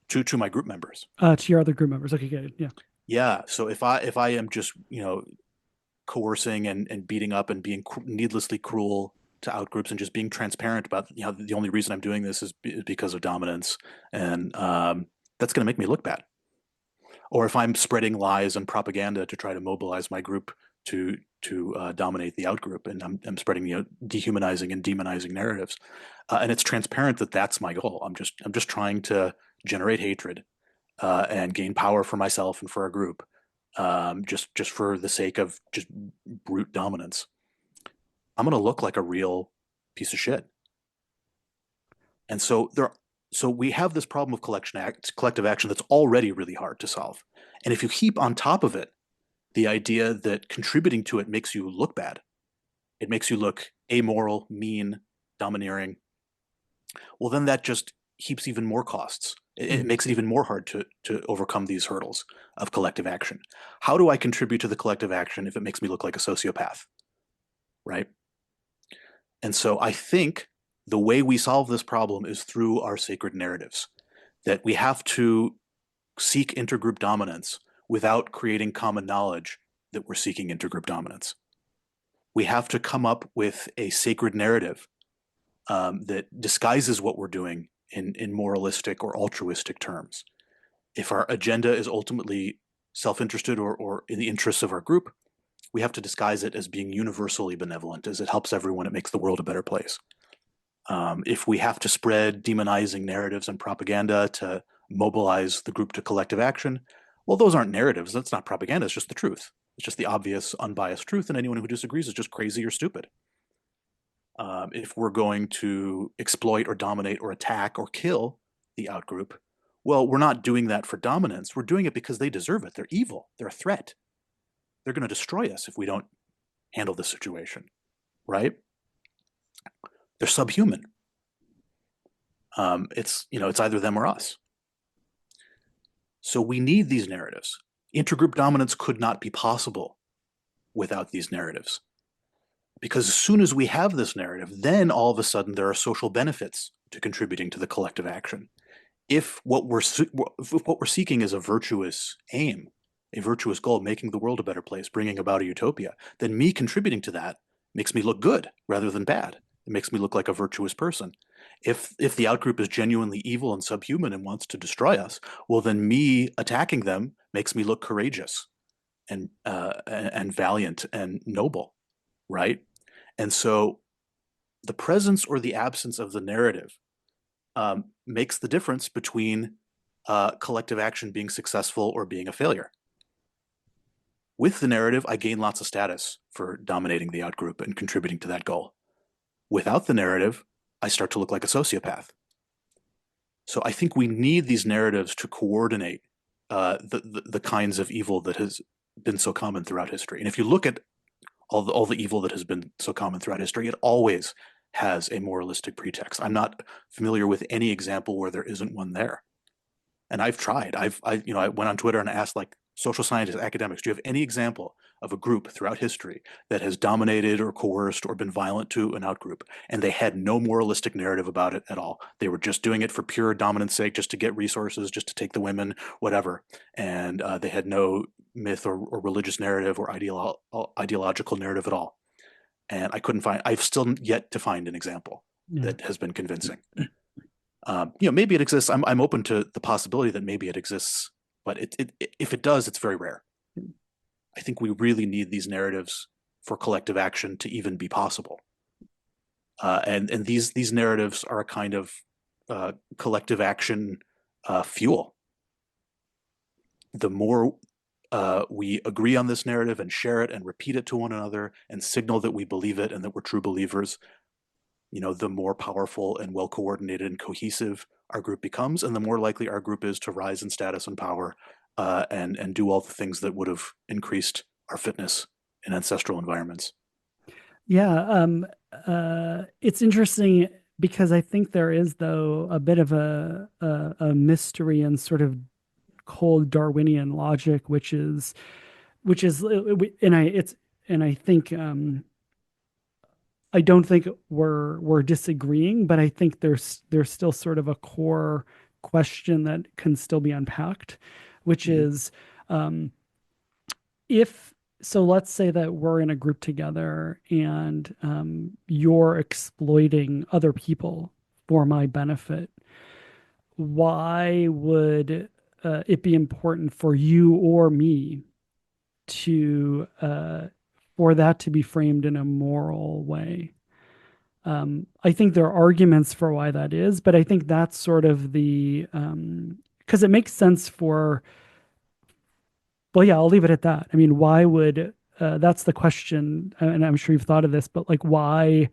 to my group members. To your other group members. Okay, good. Yeah. Yeah. So if I am just coercing and beating up and being needlessly cruel to outgroups and just being transparent about the only reason I'm doing this is because of dominance, and that's going to make me look bad. Or if I'm spreading lies and propaganda to try to mobilize my group to dominate the outgroup, and I'm spreading dehumanizing and demonizing narratives, and it's transparent that that's my goal. I'm just trying to generate hatred and gain power for myself and for a group. just for the sake of just brute dominance, I'm going to look like a real piece of shit. And so we have this problem of collective action that's already really hard to solve. And if you heap on top of it the idea that contributing to it makes you look bad, it makes you look amoral, mean, domineering, well, then that just heaps even more costs. It makes it even more hard to overcome these hurdles of collective action. How do I contribute to the collective action if it makes me look like a sociopath? Right? And so I think the way we solve this problem is through our sacred narratives, that we have to seek intergroup dominance without creating common knowledge that we're seeking intergroup dominance. We have to come up with a sacred narrative that disguises what we're doing in moralistic or altruistic terms. If our agenda is ultimately self-interested or in the interests of our group, we have to disguise it as being universally benevolent, as it helps everyone, it makes the world a better place. If we have to spread demonizing narratives and propaganda to mobilize the group to collective action, well, those aren't narratives. That's not propaganda. It's just the truth. It's just the obvious, unbiased truth, and anyone who disagrees is just crazy or stupid. If we're going to exploit or dominate or attack or kill the outgroup, well, we're not doing that for dominance. We're doing it because they deserve it. They're evil. They're a threat. They're going to destroy us if we don't handle the situation, right? They're subhuman. It's either them or us. So we need these narratives. Intergroup dominance could not be possible without these narratives. Because as soon as we have this narrative, then all of a sudden there are social benefits to contributing to the collective action. If what we're seeking is a virtuous aim, a virtuous goal, making the world a better place, bringing about a utopia, then me contributing to that makes me look good rather than bad. It makes me look like a virtuous person. If the outgroup is genuinely evil and subhuman and wants to destroy us, well, then me attacking them makes me look courageous and valiant and noble, right? And so the presence or the absence of the narrative makes the difference between collective action being successful or being a failure. With the narrative, I gain lots of status for dominating the outgroup and contributing to that goal. Without the narrative, I start to look like a sociopath. So I think we need these narratives to coordinate the kinds of evil that has been so common throughout history. And if you look at all the evil that has been so common throughout history, it always has a moralistic pretext. I'm not familiar with any example where there isn't one there. And I've tried. I went on Twitter and asked like social scientists, academics, do you have any example of a group throughout history that has dominated or coerced or been violent to an outgroup? And they had no moralistic narrative about it at all. They were just doing it for pure dominance sake, just to get resources, just to take the women, whatever. And they had no myth or religious narrative or ideological narrative at all. And I've still yet to find an example that has been convincing. Maybe it exists. I'm open to the possibility that maybe it exists, but if it does, it's very rare. I think we really need these narratives for collective action to even be possible. And these narratives are a kind of collective action fuel. The more we agree on this narrative and share it and repeat it to one another and signal that we believe it and that we're true believers, the more powerful and well-coordinated and cohesive our group becomes, and the more likely our group is to rise in status and power and do all the things that would have increased our fitness in ancestral environments. Yeah, it's interesting because I think there is, though, a bit of a mystery and sort of cold Darwinian logic, which is, and I think I don't think we're disagreeing, but I think there's still sort of a core question that can still be unpacked, which is so let's say that we're in a group together and you're exploiting other people for my benefit. Why would it be important for you or me to for that to be framed in a moral way? I think there are arguments for why that is, but I think that's sort of because it makes sense for Well, yeah, I'll leave it at that. I mean, why would that's the question, and I'm sure you've thought of this, but like, why?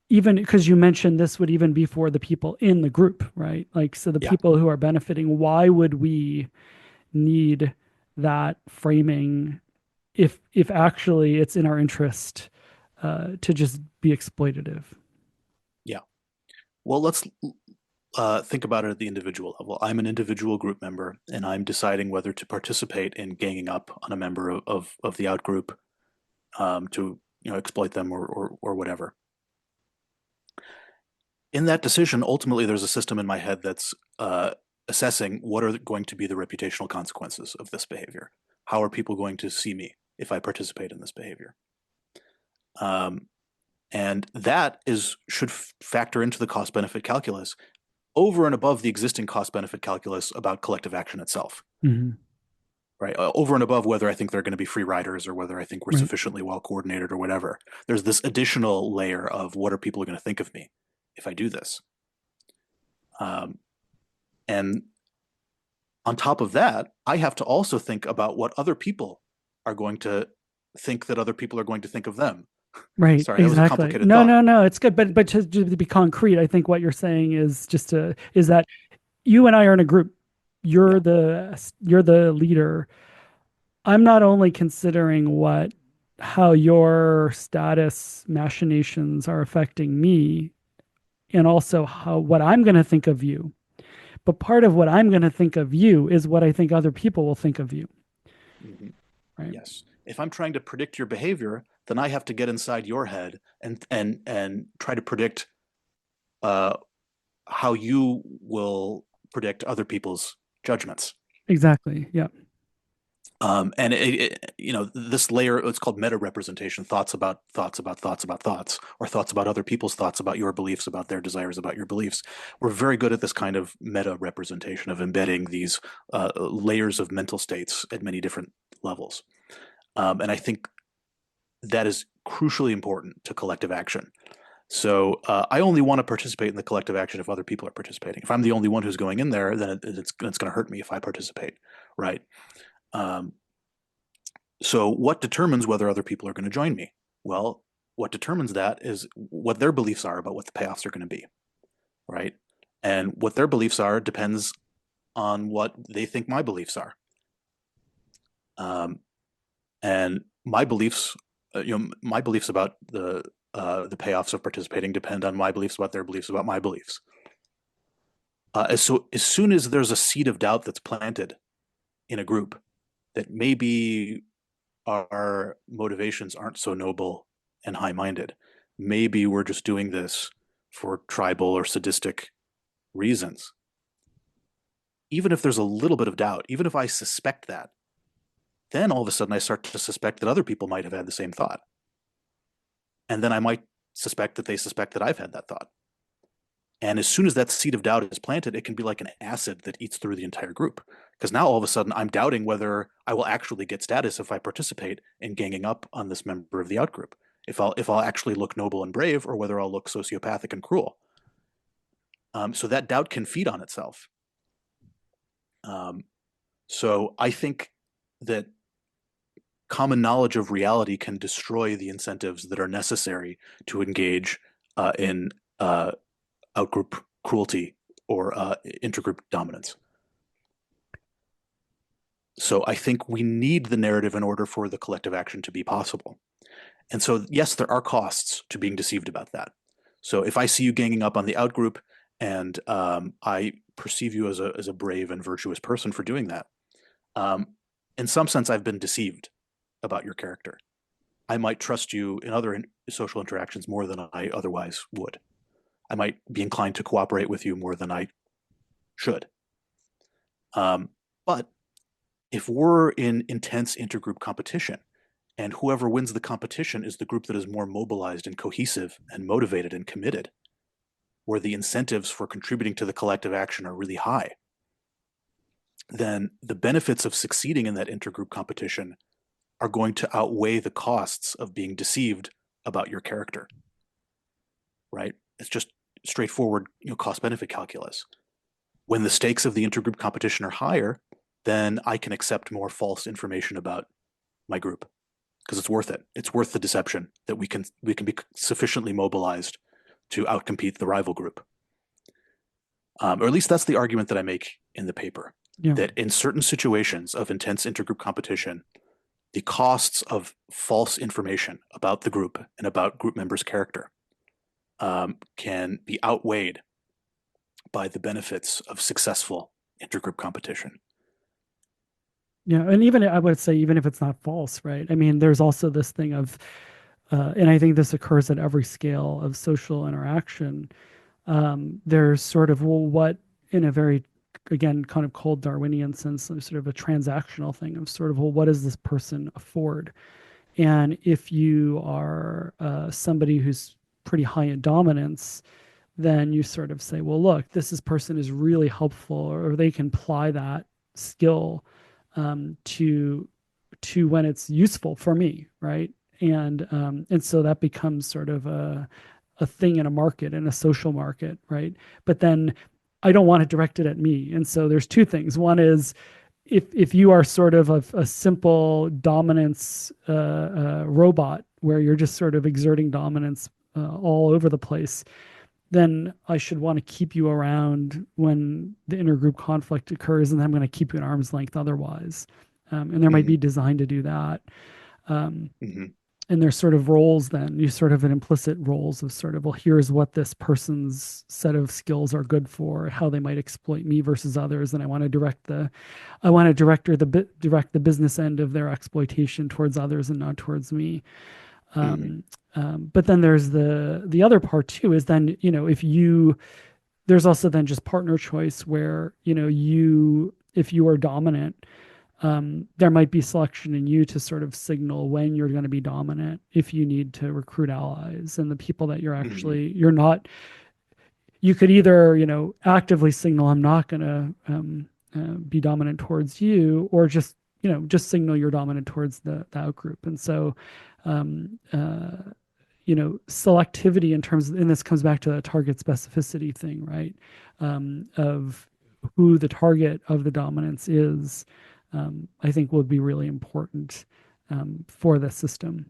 Even because you mentioned this would even be for the people in the group, right? Like, so the Yeah. people who are benefiting, why would we need that framing if actually it's in our interest to just be exploitative? Yeah. Well, let's think about it at the individual level. I'm an individual group member, and I'm deciding whether to participate in ganging up on a member of the out group to exploit them or whatever. In that decision, ultimately, there's a system in my head that's assessing what are going to be the reputational consequences of this behavior. How are people going to see me if I participate in this behavior? And that should factor into the cost-benefit calculus over and above the existing cost-benefit calculus about collective action itself. Mm-hmm. Right? Over and above whether I think they're going to be free riders or whether I think we're Right. sufficiently well coordinated or whatever. There's this additional layer of what are people going to think of me if I do this. And on top of that, I have to also think about what other people are going to think that other people are going to think of them. Right. Sorry, that was a Exactly. complicated No, thought. no, no. It's good. But to be concrete, I think what you're saying is is that you and I are in a group. You're Yeah. you're the leader. I'm not only considering how your status machinations are affecting me and also what I'm going to think of you. But part of what I'm going to think of you is what I think other people will think of you. Mm-hmm. Right. Yes. If I'm trying to predict your behavior, then I have to get inside your head and try to predict how you will predict other people's judgments. Exactly. Yeah. And this layer, it's called meta representation, thoughts about thoughts about thoughts about thoughts, or thoughts about other people's thoughts about your beliefs, about their desires, about your beliefs. We're very good at this kind of meta representation of embedding these layers of mental states at many different levels. And I think that is crucially important to collective action. So I only want to participate in the collective action if other people are participating. If I'm the only one who's going in there, then it's going to hurt me if I participate, right? So what determines whether other people are going to join me? Well, what determines that is what their beliefs are about what the payoffs are going to be, right? And what their beliefs are depends on what they think my beliefs are. And my beliefs, my beliefs about the payoffs of participating depend on my beliefs about their beliefs about my beliefs. So as soon as there's a seed of doubt that's planted in a group that maybe our motivations aren't so noble and high-minded, maybe we're just doing this for tribal or sadistic reasons. Even if there's a little bit of doubt, even if I suspect that, then all of a sudden I start to suspect that other people might have had the same thought. And then I might suspect that they suspect that I've had that thought. And as soon as that seed of doubt is planted, it can be like an acid that eats through the entire group. Because now all of a sudden I'm doubting whether I will actually get status if I participate in ganging up on this member of the outgroup. If I'll actually look noble and brave, or whether I'll look sociopathic and cruel. So that doubt can feed on itself. So I think that common knowledge of reality can destroy the incentives that are necessary to engage in outgroup cruelty or intergroup dominance. So I think we need the narrative in order for the collective action to be possible. And so, yes, there are costs to being deceived about that. So if I see you ganging up on the outgroup and I perceive you as a brave and virtuous person for doing that, in some sense, I've been deceived about your character. I might trust you in other social interactions more than I otherwise would. I might be inclined to cooperate with you more than I should. But if we're in intense intergroup competition, and whoever wins the competition is the group that is more mobilized and cohesive and motivated and committed, where the incentives for contributing to the collective action are really high, then the benefits of succeeding in that intergroup competition are going to outweigh the costs of being deceived about your character, right? It's just straightforward, cost-benefit calculus. When the stakes of the intergroup competition are higher, then I can accept more false information about my group because it's worth it. It's worth the deception that we can be sufficiently mobilized to outcompete the rival group. Or at least that's the argument that I make in the paper. Yeah. That in certain situations of intense intergroup competition, the costs of false information about the group and about group members' character can be outweighed by the benefits of successful intergroup competition. Yeah, and even I would say even if it's not false, right? I mean, there's also this thing of, and I think this occurs at every scale of social interaction. There's sort of, well, what in a very, again, kind of cold Darwinian sense, sort of a transactional thing of sort of, well, what does this person afford? And if you are somebody who's pretty high in dominance, then you sort of say, well, look, person is really helpful, or they can apply that skill to when it's useful for me, right? And so that becomes sort of a thing in a market, in a social market, right? But then I don't want it directed at me. And so there's two things. One is if you are sort of a simple dominance robot where you're just sort of exerting dominance all over the place, then I should want to keep you around when the intergroup conflict occurs, and then I'm going to keep you at arm's length otherwise. And there might be designed to do that. And there's sort of roles then. You sort of an implicit roles of sort of, well, here's what this person's set of skills are good for, how they might exploit me versus others, and I want to direct the business end of their exploitation towards others and not towards me. But then there's the other part too, is then, there's also then just partner choice where, if you are dominant, there might be selection in you to sort of signal when you're going to be dominant, if you need to recruit allies and the people that you're actually, you could either, actively signal, I'm not going to be dominant towards you, or just signal you're dominant towards the outgroup. And so, selectivity in terms of, and this comes back to the target specificity thing, right? Of who the target of the dominance is, I think would be really important for the system.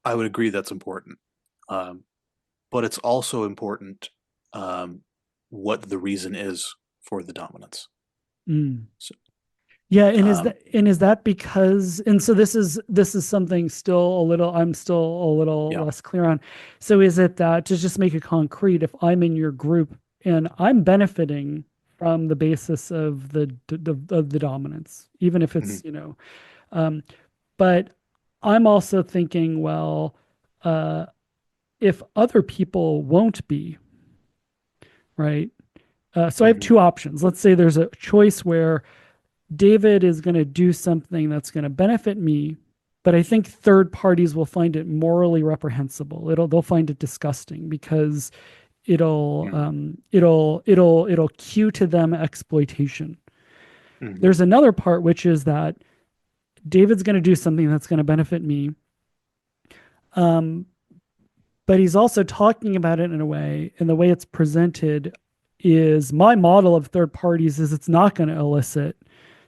I would agree that's important. But it's also important what the reason is for the dominance. So, yeah, and is that because, and so this is something I'm still a little less clear on. So is it that, to just make it concrete, if I'm in your group and I'm benefiting from the basis of the dominance, even if it's but I'm also thinking, well, if other people won't be, right? So I have two options. Let's say there's a choice where David is going to do something that's going to benefit me, but I think third parties will find it morally reprehensible. They'll find it disgusting because it'll cue to them exploitation. There's another part, which is that David's going to do something that's going to benefit me, but he's also talking about it in a way, and the way it's presented is, my model of third parties is it's not going to elicit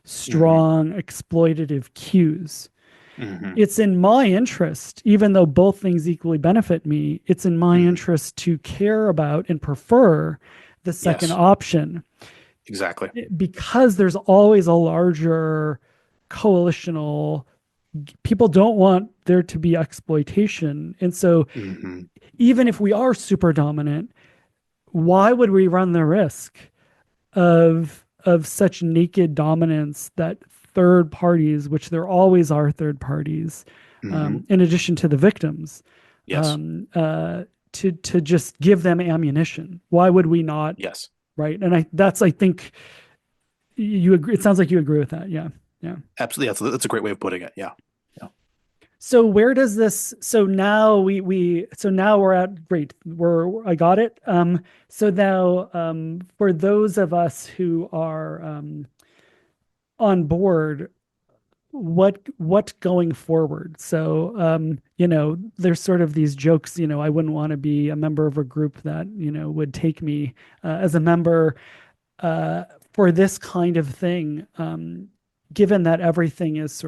strong exploitative cues. It's in my interest, even though both things equally benefit me, it's in my interest to care about and prefer the second option. Exactly. Because there's always a larger coalitional, people don't want there to be exploitation. And so even if we are super dominant, why would we run the risk of such naked dominance that third parties, which there always are third parties, in addition to the victims, to just give them ammunition? Why would we not? Yes. Right. And I think you agree. It sounds like you agree with that. Yeah. Yeah. Absolutely. That's a great way of putting it. Yeah. So where does this, so now now we're at, great. I got it. So now, for those of us who are, on board, what going forward? So, there's sort of these jokes, I wouldn't want to be a member of a group that, would take me, as a member, for this kind of thing, given that everything is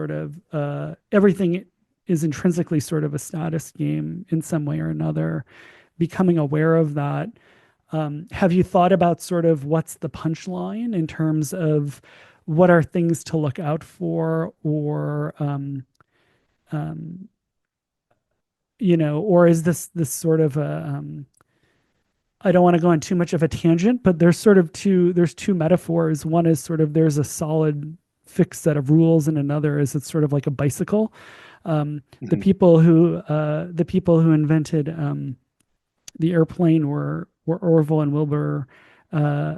everything is intrinsically sort of a status game in some way or another, becoming aware of that. Have you thought about sort of what's the punchline in terms of what are things to look out for, or um, or is this sort of a I don't want to go on too much of a tangent, but there's two metaphors. One is sort of there's a solid fixed set of rules, and another is it's sort of like a bicycle. The Mhm. people who invented the airplane were Orville and Wilbur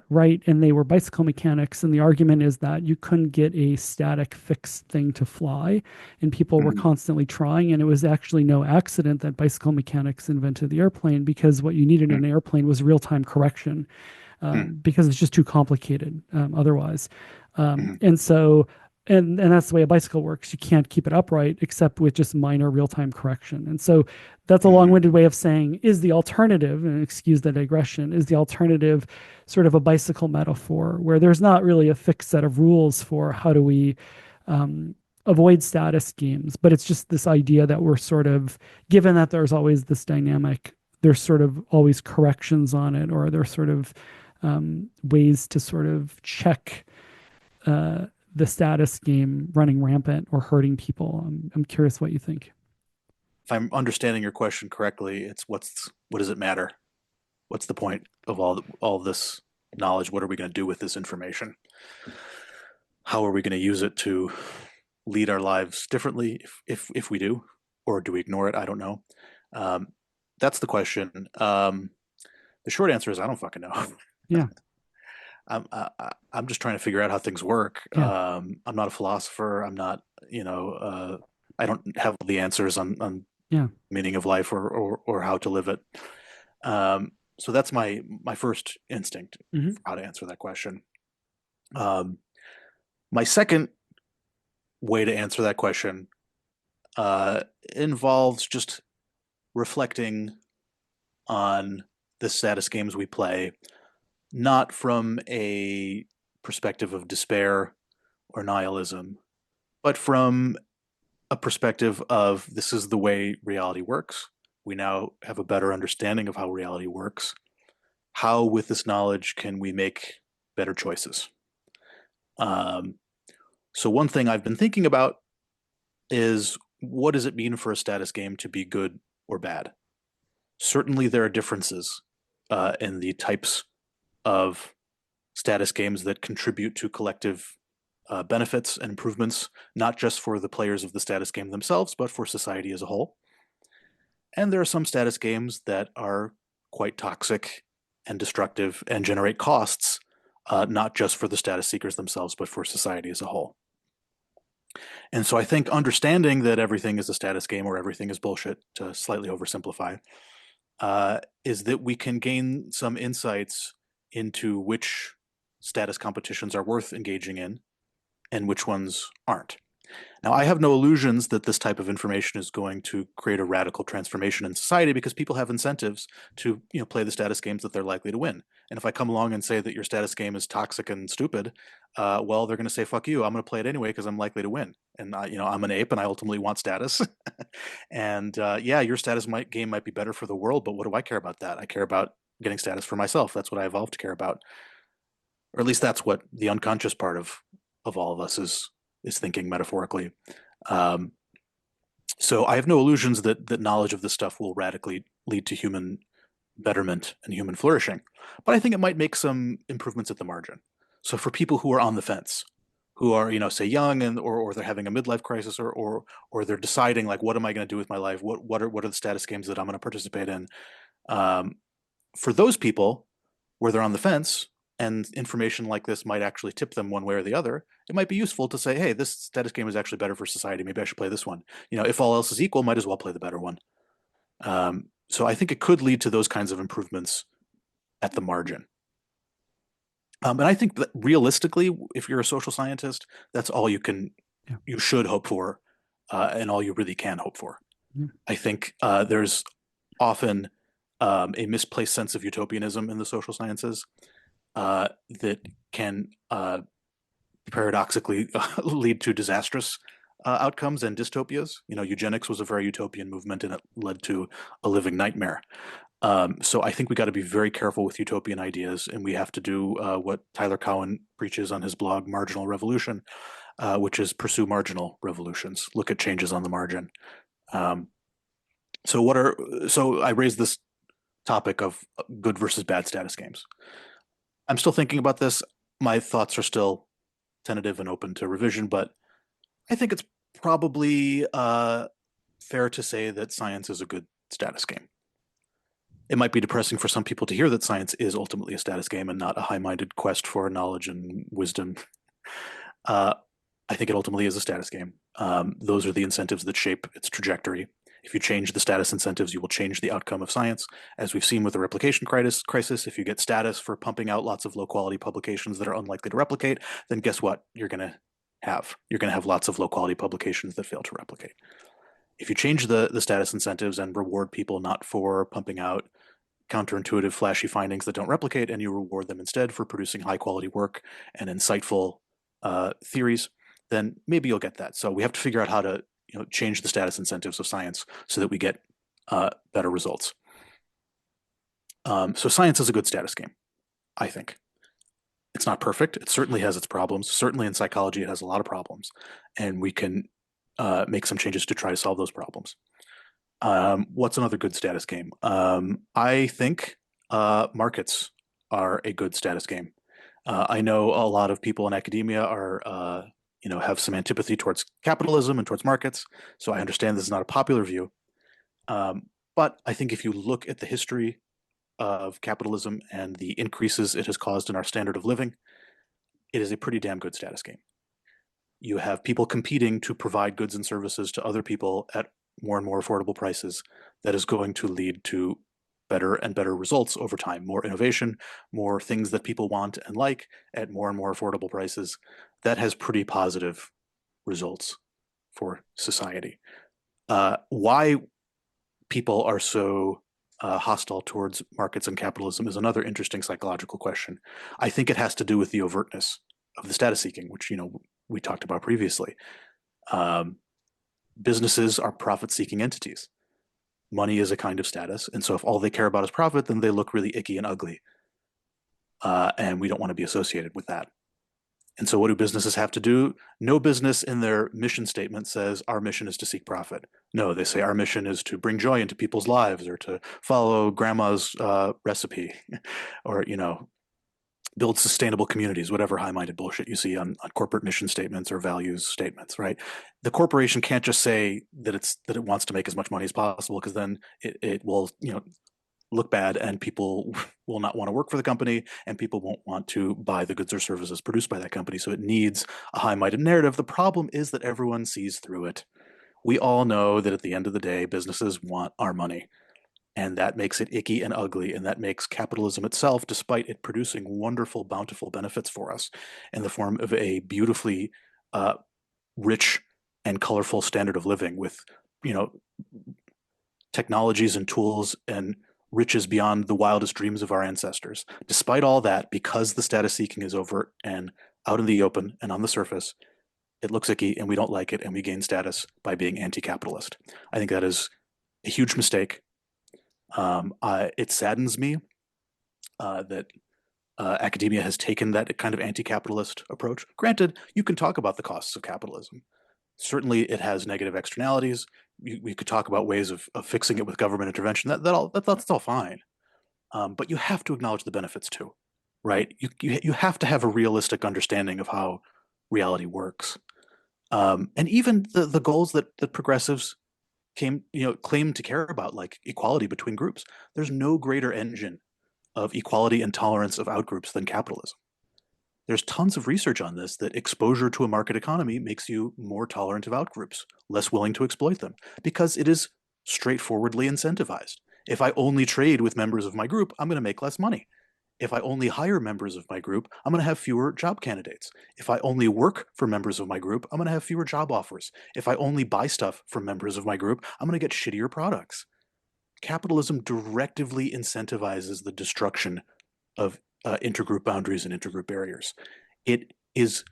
Wright, and they were bicycle mechanics. And the argument is that you couldn't get a static fixed thing to fly, and people were Mhm. constantly trying. And it was actually no accident that bicycle mechanics invented the airplane, because what you needed in an airplane was real-time correction, Mhm. because it's just too complicated otherwise. Mhm. And so, and that's the way a bicycle works. You can't keep it upright except with just minor real-time correction. And so that's a Mhm. long-winded way of saying, is the alternative, and excuse the digression, is the alternative sort of a bicycle metaphor where there's not really a fixed set of rules for how do we avoid status games, but it's just this idea that we're sort of, given that there's always this dynamic, there's sort of always corrections on it, or there's sort of ways to sort of check uh, the status game running rampant or hurting people. I'm curious what you think. If I'm understanding your question correctly, it's what does it matter? What's the point of all this knowledge? What are we going to do with this information? How are we going to use it to lead our lives differently if we do, or do we ignore it? I don't know. Um, that's the question. The short answer is I don't fucking know. Yeah, I'm just trying to figure out how things work. yeah, I'm not a philosopher. I'm not, I don't have the answers on yeah. meaning of life or how to live it. So that's my first instinct Hmm. for how to answer that question. Um, my second way to answer that question uh, involves just reflecting on the status games we play, not from a perspective of despair or nihilism, but from a perspective of this is the way reality works. We now have a better understanding of how reality works. How, with this knowledge, can we make better choices? Um, so, one thing I've been thinking about is what does it mean for a status game to be good or bad? Certainly, there are differences in the types of status games that contribute to collective benefits and improvements, not just for the players of the status game themselves, but for society as a whole. And there are some status games that are quite toxic and destructive and generate costs, not just for the status seekers themselves, but for society as a whole. And so I think understanding that everything is a status game or everything is bullshit, to slightly oversimplify, is that we can gain some insights into which status competitions are worth engaging in and which ones aren't. Now, I have no illusions that this type of information is going to create a radical transformation in society because people have incentives to, play the status games that they're likely to win. And if I come along and say that your status game is toxic and stupid, well, they're going to say, "Fuck you! I'm going to play it anyway because I'm likely to win." And I'm an ape, and I ultimately want status. And yeah, your game might be better for the world, but what do I care about that? I care about getting status for myself. That's what I evolved to care about, or at least that's what the unconscious part of all of us is thinking metaphorically. Um, so I have no illusions that knowledge of this stuff will radically lead to human betterment and human flourishing, but I think it might make some improvements at the margin. So for people who are on the fence, who are say young and or they're having a midlife crisis or they're deciding like what am I going to do with my life? What are the status games that I'm going to participate in? Um, for those people where they're on the fence and information like this might actually tip them one way or the other, it might be useful to say, hey, this status game is actually better for society. Maybe I should play this one. If all else is equal, might as well play the better one. So I think it could lead to those kinds of improvements at the margin. And I think that realistically, if you're a social scientist, that's all Yeah. you should hope for, and all you really can hope for. Yeah. I think there's often a misplaced sense of utopianism in the social sciences. that can paradoxically lead to disastrous outcomes and dystopias. Eugenics was a very utopian movement, and it led to a living nightmare. So I think we got to be very careful with utopian ideas, and we have to do what Tyler Cowen preaches on his blog, Marginal Revolution, which is pursue marginal revolutions, look at changes on the margin. So I raised this topic of good versus bad status games. I'm still thinking about this. My thoughts are still tentative and open to revision, but I think it's probably fair to say that science is a good status game. It might be depressing for some people to hear that science is ultimately a status game and not a high-minded quest for knowledge and wisdom. I think it ultimately is a status game. Those are the incentives that shape its trajectory. If you change the status incentives, you will change the outcome of science. As we've seen with the replication crisis, if you get status for pumping out lots of low-quality publications that are unlikely to replicate, then guess what? You're going to have lots of low-quality publications that fail to replicate. If you change the status incentives and reward people not for pumping out counterintuitive, flashy findings that don't replicate, and you reward them instead for producing high-quality work and insightful theories, then maybe you'll get that. So we have to figure out how to change the status incentives of science so that we get better results. So science is a good status game, I think. It's not perfect. It certainly has its problems. Certainly in psychology, it has a lot of problems, and we can make some changes to try to solve those problems. What's another good status game? I think markets are a good status game. I know a lot of people in academia are have some antipathy towards capitalism and towards markets. So I understand this is not a popular view. But I think if you look at the history of capitalism and the increases it has caused in our standard of living, it is a pretty damn good status game. You have people competing to provide goods and services to other people at more and more affordable prices. That is going to lead to better and better results over time, more innovation, more things that people want and like at more and more affordable prices. That has pretty positive results for society. Why people are so hostile towards markets and capitalism is another interesting psychological question. I think it has to do with the overtness of the status seeking, which we talked about previously. Businesses are profit-seeking entities. Money is a kind of status, and so if all they care about is profit, then they look really icky and ugly, and we don't want to be associated with that. And so what do businesses have to do? No business in their mission statement says our mission is to seek profit. No, they say our mission is to bring joy into people's lives, or to follow grandma's recipe, or build sustainable communities, whatever high-minded bullshit you see on corporate mission statements or values statements, right? The corporation can't just say that it wants to make as much money as possible, because then it will look bad, and people will not want to work for the company, and people won't want to buy the goods or services produced by that company. So it needs a high-minded narrative. The problem is that everyone sees through it. We all know that at the end of the day, businesses want our money. And that makes it icky and ugly, and that makes capitalism itself, despite it producing wonderful, bountiful benefits for us in the form of a beautifully rich and colorful standard of living with, technologies and tools and riches beyond the wildest dreams of our ancestors. Despite all that, because the status seeking is overt and out in the open and on the surface, it looks icky and we don't like it, and we gain status by being anti-capitalist. I think that is a huge mistake. It saddens me that academia has taken that kind of anti-capitalist approach. Granted, you can talk about the costs of capitalism. Certainly, it has negative externalities. We could talk about ways of fixing it with government intervention. That's all fine. But you have to acknowledge the benefits too, right? You have to have a realistic understanding of how reality works. And even the goals that progressives claim to care about, like equality between groups. There's no greater engine of equality and tolerance of outgroups than capitalism. There's tons of research on this, that exposure to a market economy makes you more tolerant of outgroups, less willing to exploit them, because it is straightforwardly incentivized. If I only trade with members of my group, I'm going to make less money. If I only hire members of my group, I'm going to have fewer job candidates. If I only work for members of my group, I'm going to have fewer job offers. If I only buy stuff from members of my group, I'm going to get shittier products. Capitalism directively incentivizes the destruction of intergroup boundaries and intergroup barriers. It is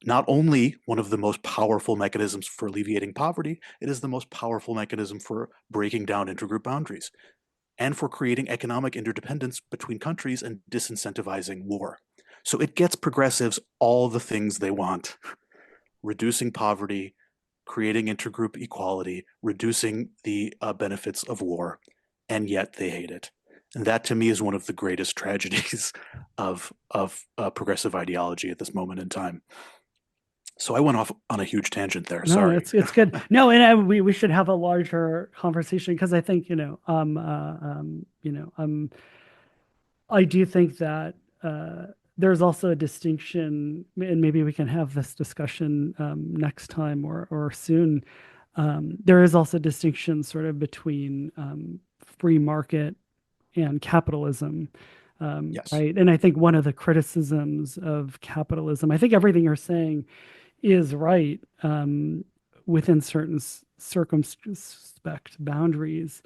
not only one of the most powerful mechanisms for alleviating poverty, it is the most powerful mechanism for breaking down intergroup boundaries and for creating economic interdependence between countries and disincentivizing war. So it gets progressives all the things they want: reducing poverty, creating intergroup equality, reducing the benefits of war, and yet they hate it. And that, to me, is one of the greatest tragedies of progressive ideology at this moment in time. So I went off on a huge tangent there. No, Sorry. it's good. No, and we should have a larger conversation, because I think I do think that there's also a distinction, and maybe we can have this discussion next time or soon. There is also a distinction sort of between free market and capitalism. Yes. Right. And I think one of the criticisms of capitalism, I think everything you're saying is right within certain circumspect boundaries.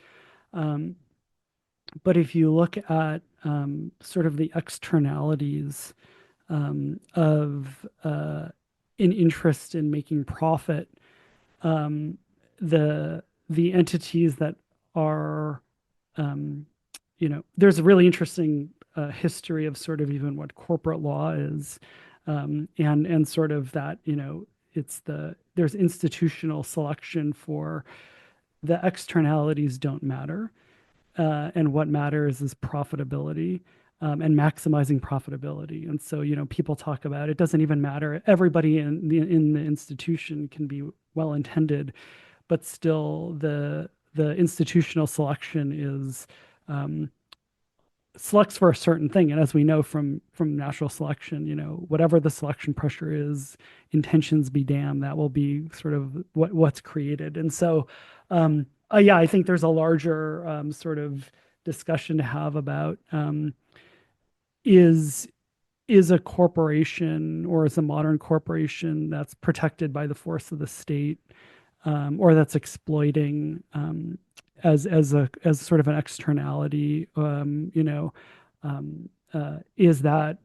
But if you look at sort of the externalities of an interest in making profit, the entities that are, there's a really interesting history of sort of even what corporate law is, and sort of that, there's institutional selection for the externalities don't matter. And what matters is profitability, and maximizing profitability. And so, people talk about it doesn't even matter. Everybody in the institution can be well intended, but still the institutional selection is selects for a certain thing. And as we know from natural selection, whatever the selection pressure is, intentions be damned, that will be sort of what's created. And so, yeah, I think there's a larger sort of discussion to have about is a corporation, or is a modern corporation that's protected by the force of the state, or that's exploiting as sort of an externality, is that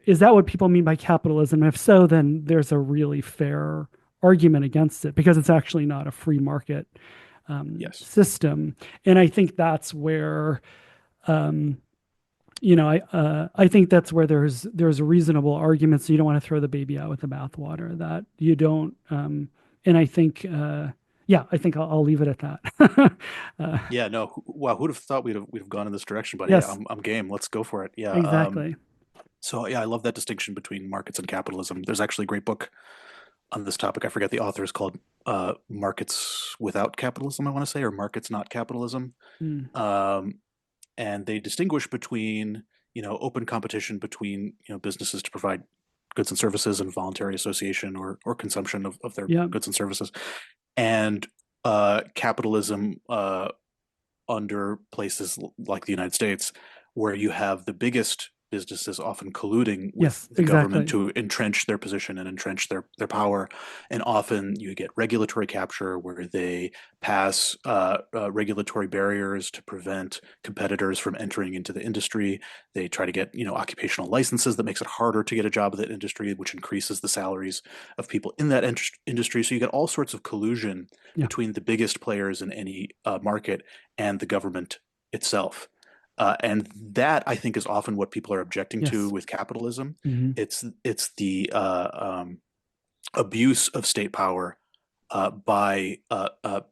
what people mean by capitalism? And if so, then there's a really fair argument against it, because it's actually not a free market Yes. system. And I think that's where, I think that's where there's reasonable arguments. You don't want to throw the baby out with the bathwater. That you don't. And I think, yeah, I think I'll leave it at that. Yeah. No. Wow. Who'd have thought we'd have gone in this direction? But Yes. yeah, I'm game. Let's go for it. Yeah. Exactly. So yeah, I love that distinction between markets and capitalism. There's actually a great book on this topic. I forget the author. Is called Markets Without Capitalism, I want to say, or Markets Not Capitalism. Mm. And they distinguish between, open competition between, businesses to provide goods and services, and voluntary association or consumption of their Yeah. goods and services, and capitalism under places like the United States, where you have the biggest businesses often colluding with Yes, the government exactly. to entrench their position and entrench their power. And often you get regulatory capture, where they pass regulatory barriers to prevent competitors from entering into the industry. They try to get, occupational licenses that makes it harder to get a job in that industry, which increases the salaries of people in that industry. So you get all sorts of collusion Yeah. between the biggest players in any market and the government itself. And that, I think, is often what people are objecting to Yes. with capitalism. Mhm. It's the abuse of state power by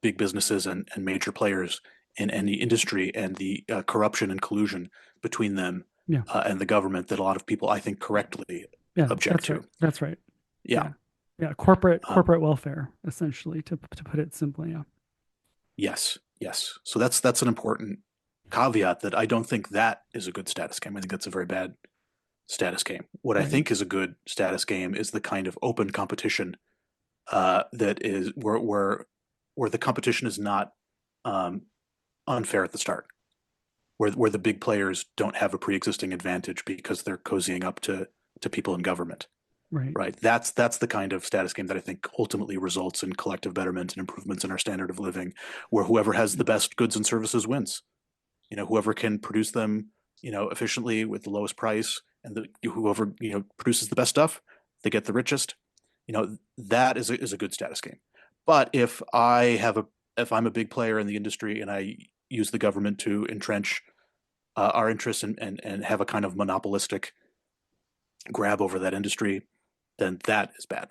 big businesses and major players in any industry, and the corruption and collusion between them Yeah. and the government that a lot of people, I think, correctly Yeah, object that's right. to. That's right. Yeah. Yeah. Corporate welfare, essentially, to put it simply. Yeah. Yes. Yes. So that's an important caveat, that I don't think that is a good status game. I think that's a very bad status game. What I Right. think is a good status game is the kind of open competition that is where the competition is not unfair at the start, where the big players don't have a pre-existing advantage because they're cozying up to people in government. Right. Right. That's the kind of status game that I think ultimately results in collective betterment and improvements in our standard of living, where whoever has the best goods and services wins. Whoever can produce them efficiently with the lowest price, and whoever produces the best stuff, they get the richest. That is a good status game. But if I'm a big player in the industry and I use the government to entrench our interests and have a kind of monopolistic grab over that industry, then that is bad.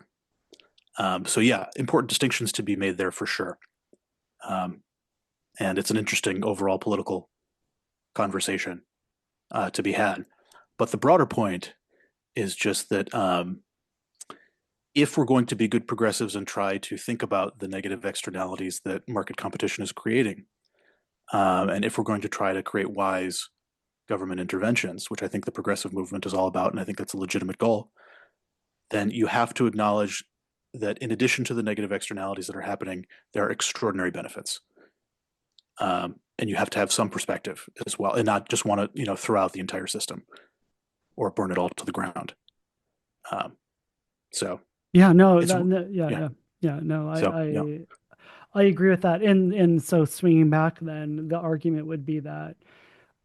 So yeah, important distinctions to be made there for sure. And it's an interesting overall political conversation to be had. But the broader point is just that if we're going to be good progressives and try to think about the negative externalities that market competition is creating, and if we're going to try to create wise government interventions, which I think the progressive movement is all about, and I think that's a legitimate goal, then you have to acknowledge that in addition to the negative externalities that are happening, there are extraordinary benefits. And you have to have some perspective as well, and not just want to, throw out the entire system or burn it all to the ground. So Yeah, no, it's no, so I agree with that. And so swinging back, then the argument would be that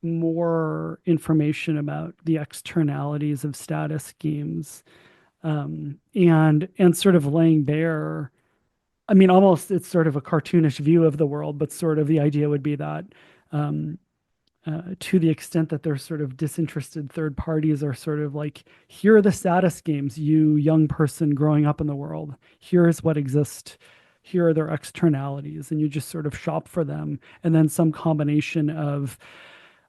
more information about the externalities of status schemes, and sort of laying bare, I mean, almost it's sort of a cartoonish view of the world, but sort of the idea would be that um, to the extent that there's sort of disinterested third parties are sort of like, here are the status games, you young person growing up in the world. Here's what exists. Here are their externalities, and you just sort of shop for them. And then some combination of,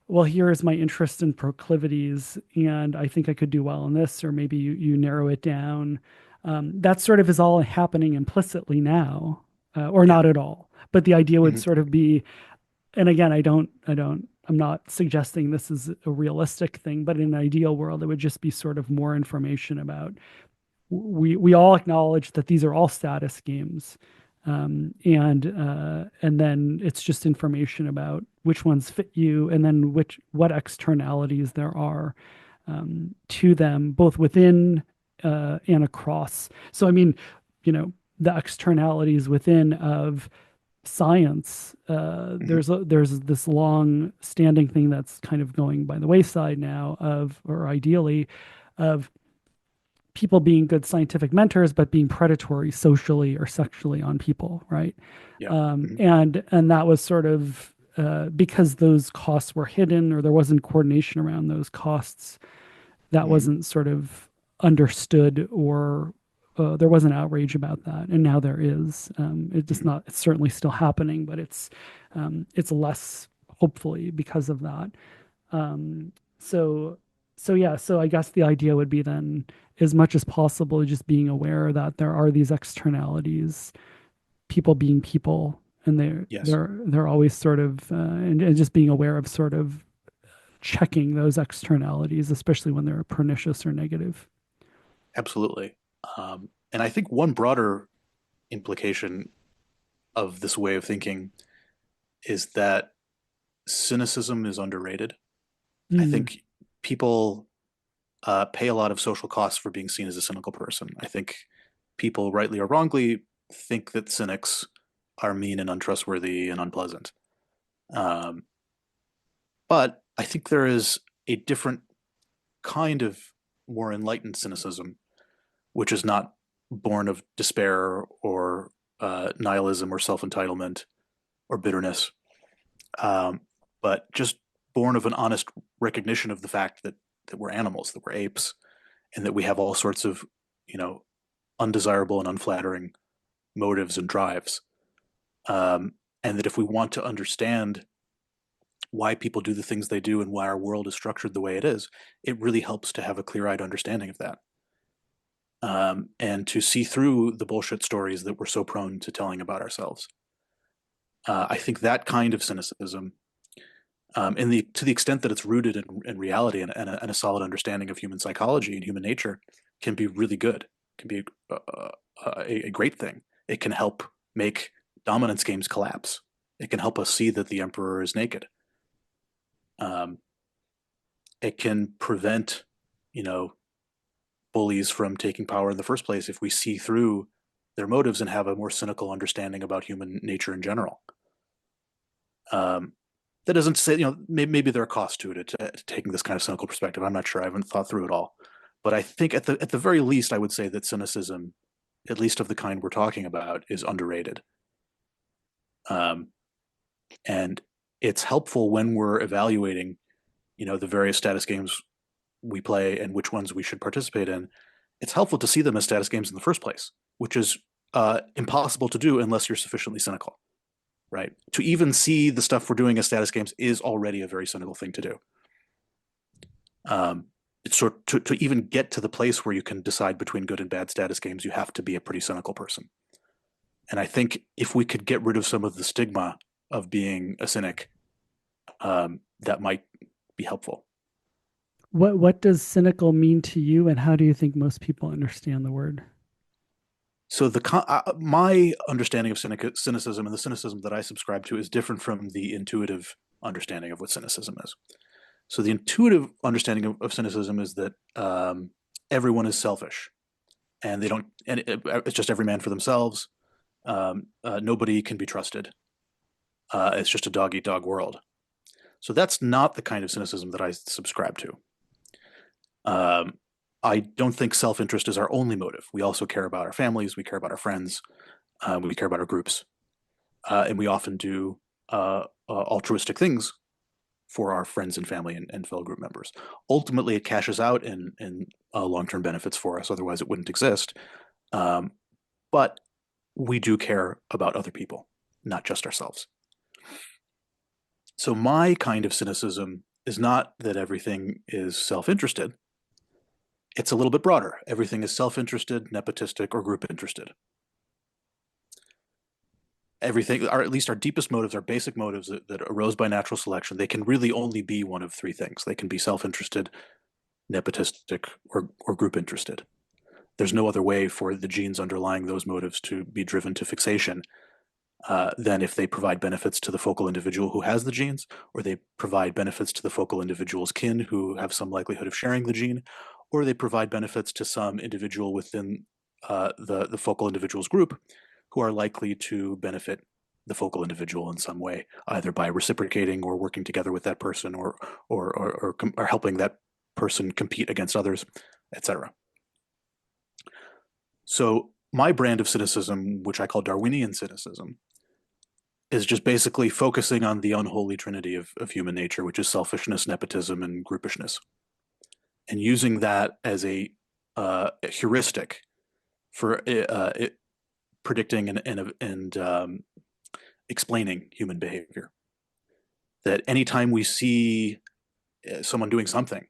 well, here is my interest and proclivities, and I think I could do well in this, or maybe you narrow it down. That sort of is all happening implicitly now, or yeah. not at all. But the idea would Mhm. sort of be, and again, I'm not suggesting this is a realistic thing, but in an ideal world, it would just be sort of more information about, we all acknowledge that these are all status games. And then it's just information about which ones fit you, and then what externalities there are to them, both within and across. So I mean, the externalities within of science, Mhm. there's this long standing thing that's kind of going by the wayside now, or ideally, of people being good scientific mentors but being predatory socially or sexually on people, right? Yeah. Mhm. And that was sort of because those costs were hidden, or there wasn't coordination around those costs, that Mhm. wasn't sort of understood, or there wasn't outrage about that, and now there is. It just Mhm. not. It's certainly still happening, but it's less, hopefully, because of that. So so yeah. So I guess the idea would be then, as much as possible, just being aware that there are these externalities, people being people, and Yes. they're always sort of and just being aware of sort of checking those externalities, especially when they're pernicious or negative. Absolutely. And I think one broader implication of this way of thinking is that cynicism is underrated. I Mm, think people pay a lot of social costs for being seen as a cynical person. I think people, rightly or wrongly, think that cynics are mean and untrustworthy and unpleasant. Um, but I think there is a different kind of more enlightened cynicism, which is not born of despair or nihilism or self entitlement or bitterness, um, but just born of an honest recognition of the fact that we're animals, that we're apes, and that we have all sorts of, you know, undesirable and unflattering motives and drives. And that if we want to understand why people do the things they do and why our world is structured the way it is, it really helps to have a clear eyed understanding of that. And to see through the bullshit stories that we're so prone to telling about ourselves. I think that kind of cynicism, to the extent that it's rooted in reality and a solid understanding of human psychology and human nature, can be really good. Can be a great thing. It can help make dominance games collapse. It can help us see that the emperor is naked. Um, it can prevent, you know, bullies from taking power in the first place if we see through their motives and have a more cynical understanding about human nature in general. Um, That doesn't say, maybe there are costs to it, to taking this kind of cynical perspective. I'm not sure. I haven't thought through it all. But I think at the very least, I would say that cynicism, at least of the kind we're talking about, is underrated. And it's helpful when we're evaluating, the various status games we play and which ones we should participate in. It's helpful to see them as status games in the first place, which is impossible to do unless you're sufficiently cynical, right? To even see the stuff we're doing as status games is already a very cynical thing to do. It's to even get to the place where you can decide between good and bad status games, you have to be a pretty cynical person. And I think if we could get rid of some of the stigma of being a cynic, that might be helpful. What does cynical mean to you, and how do you think most people understand the word? So my understanding of cynicism and the cynicism that I subscribe to is different from the intuitive understanding of what cynicism is. So the intuitive understanding of cynicism is that everyone is selfish, and it's just every man for themselves. Nobody can be trusted. It's just a dog eat dog world. So that's not the kind of cynicism that I subscribe to. I don't think self-interest is our only motive. We also care about our families, we care about our friends, we care about our groups, and we often do altruistic things for our friends and family and fellow group members. Ultimately, it cashes out in long-term benefits for us, otherwise it wouldn't exist. But we do care about other people, not just ourselves. So my kind of cynicism is not that everything is self-interested. It's a little bit broader. Everything is self-interested, nepotistic, or group interested. Everything, or at least our deepest motives, our basic motives that arose by natural selection, they can really only be one of three things. They can be self-interested, nepotistic, or group interested. There's no other way for the genes underlying those motives to be driven to fixation than if they provide benefits to the focal individual who has the genes, or they provide benefits to the focal individual's kin who have some likelihood of sharing the gene, or they provide benefits to some individual within the focal individual's group who are likely to benefit the focal individual in some way, either by reciprocating or working together with that person, or helping that person compete against others, etc. So my brand of cynicism, which I call Darwinian cynicism, is just basically focusing on the unholy trinity of human nature, which is selfishness, nepotism, and groupishness, and using that as a heuristic for predicting and explaining human behavior. That anytime we see someone doing something,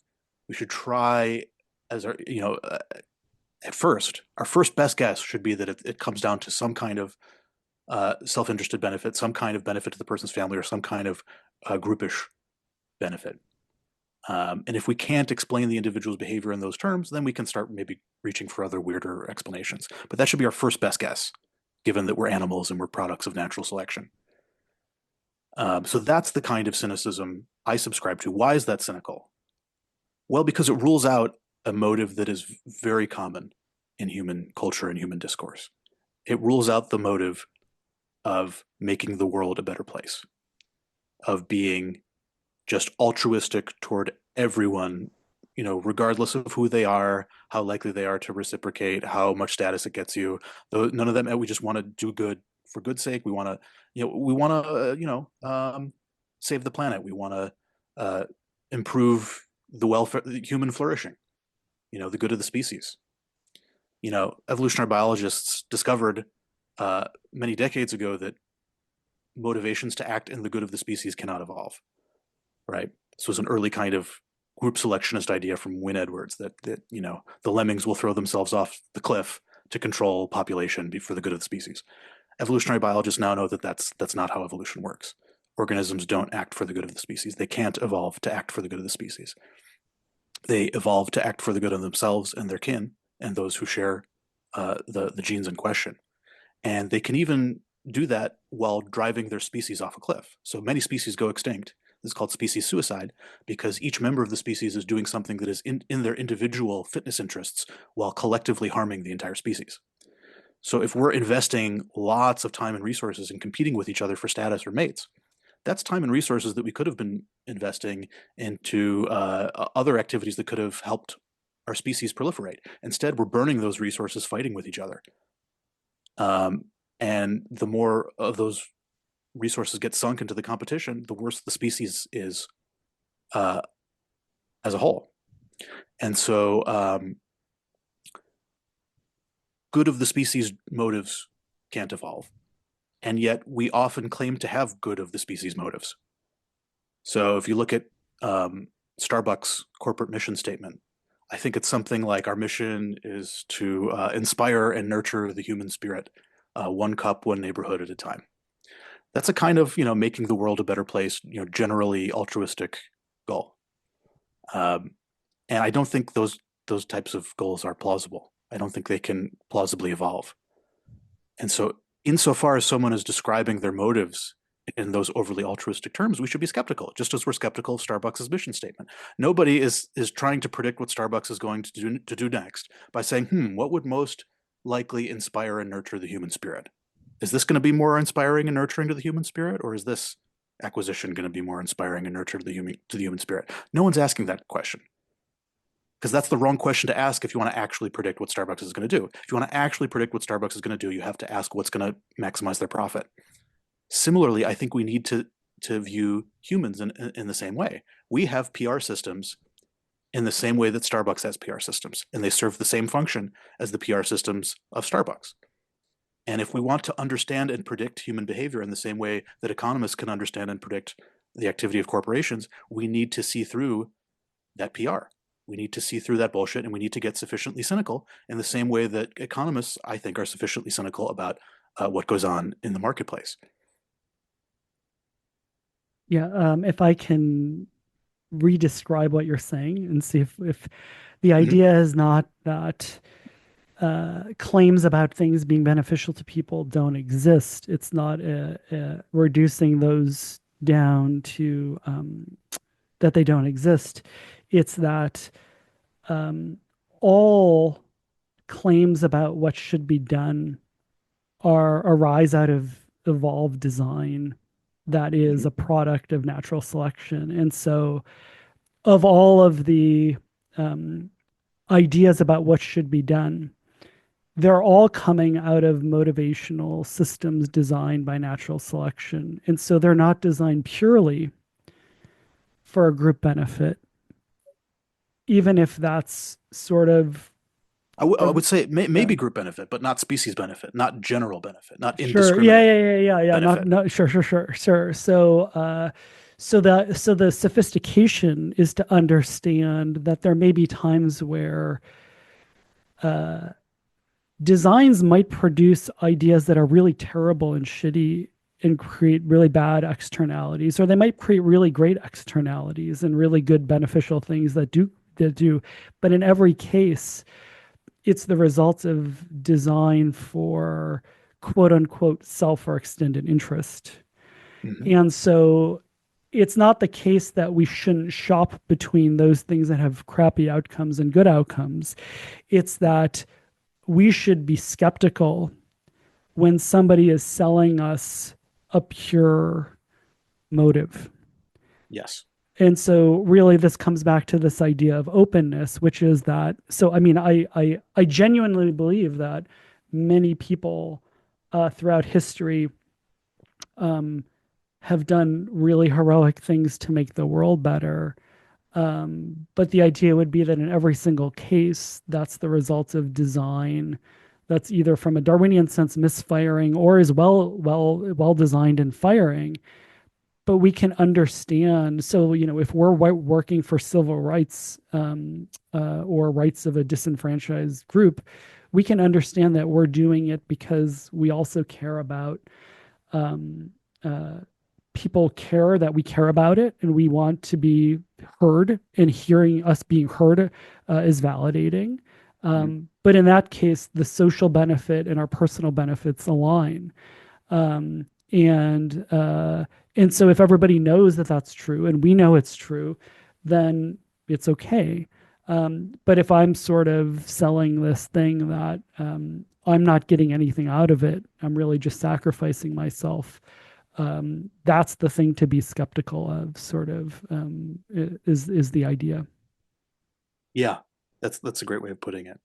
we should try, as our at first, our first best guess should be that it comes down to some kind of self-interested benefit, some kind of benefit to the person's family, or some kind of groupish benefit. And if we can't explain the individual's behavior in those terms, then we can start maybe reaching for other weirder explanations. But that should be our first best guess, given that we're animals and we're products of natural selection. So that's the kind of cynicism I subscribe to. Why is that cynical? Well, because it rules out a motive that is very common in human culture and human discourse. It rules out the motive of making the world a better place, of being just altruistic toward everyone, regardless of who they are, how likely they are to reciprocate, how much status it gets you. Though none of them, we just want to do good for good's sake. We want to, save the planet. We want to improve the welfare, human flourishing, the good of the species. Evolutionary biologists discovered many decades ago that motivations to act in the good of the species cannot evolve, right? This was an early kind of group selectionist idea from Wynne Edwards that the lemmings will throw themselves off the cliff to control population for the good of the species. Evolutionary biologists now know that that's not how evolution works. Organisms don't act for the good of the species. They can't evolve to act for the good of the species. They evolve to act for the good of themselves and their kin and those who share the genes in question. And they can even do that while driving their species off a cliff. So many species go extinct. This is called species suicide, because each member of the species is doing something that is in their individual fitness interests while collectively harming the entire species. So if we're investing lots of time and resources in competing with each other for status or mates, that's time and resources that we could have been investing into other activities that could have helped our species proliferate. Instead, we're burning those resources fighting with each other. And the more of those resources get sunk into the competition, the worse the species is as a whole. And so good of the species motives can't evolve. And yet we often claim to have good of the species motives. So if you look at Starbucks' corporate mission statement, I think it's something like our mission is to inspire and nurture the human spirit, one cup, one neighborhood at a time. That's a kind of, making the world a better place, generally altruistic goal. And I don't think those types of goals are plausible. I don't think they can plausibly evolve. And so insofar as someone is describing their motives in those overly altruistic terms, we should be skeptical, just as we're skeptical of Starbucks' mission statement. Nobody is trying to predict what Starbucks is going to do next by saying, what would most likely inspire and nurture the human spirit? Is this going to be more inspiring and nurturing to the human spirit, or is this acquisition going to be more inspiring and nurturing to the human spirit? No one's asking that question, because that's the wrong question to ask if you want to actually predict what Starbucks is going to do. If you want to actually predict what Starbucks is going to do, you have to ask what's going to maximize their profit. Similarly, I think we need to view humans in the same way. We have PR systems in the same way that Starbucks has PR systems, and they serve the same function as the PR systems of Starbucks. And if we want to understand and predict human behavior in the same way that economists can understand and predict the activity of corporations, we need to see through that PR. We need to see through that bullshit, and we need to get sufficiently cynical in the same way that economists, I think, are sufficiently cynical about what goes on in the marketplace. Yeah, if I can re-describe what you're saying and see if the idea is not that claims about things being beneficial to people don't exist. It's not reducing those down to that they don't exist. It's that all claims about what should be done arise out of evolved design that is a product of natural selection. And so of all of the ideas about what should be done, they're all coming out of motivational systems designed by natural selection. And so they're not designed purely for a group benefit, even if that's sort of... I would say maybe group benefit, but not species benefit, not general benefit, not indiscriminate. Sure. Yeah. Not sure. So the sophistication is to understand that there may be times where designs might produce ideas that are really terrible and shitty and create really bad externalities, or they might create really great externalities and really good beneficial things that do. But in every case, it's the results of design for quote unquote self or extended interest. And so it's not the case that we shouldn't shop between those things that have crappy outcomes and good outcomes. It's that we should be skeptical when somebody is selling us a pure motive. Yes. And so really this comes back to this idea of openness, which is that, so I mean, I genuinely believe that many people throughout history have done really heroic things to make the world better. But the idea would be that in every single case, that's the result of design that's either from a Darwinian sense misfiring or is well designed and firing. But we can understand. So, if we're working for civil rights or rights of a disenfranchised group, we can understand that we're doing it because we also care about people care that we care about it, and we want to be heard, and hearing us being heard is validating. But in that case, the social benefit and our personal benefits align. And so if everybody knows that that's true, and we know it's true, then it's okay. But if I'm sort of selling this thing that I'm not getting anything out of it, I'm really just sacrificing myself, that's the thing to be skeptical of, sort of, is the idea. Yeah, that's a great way of putting it.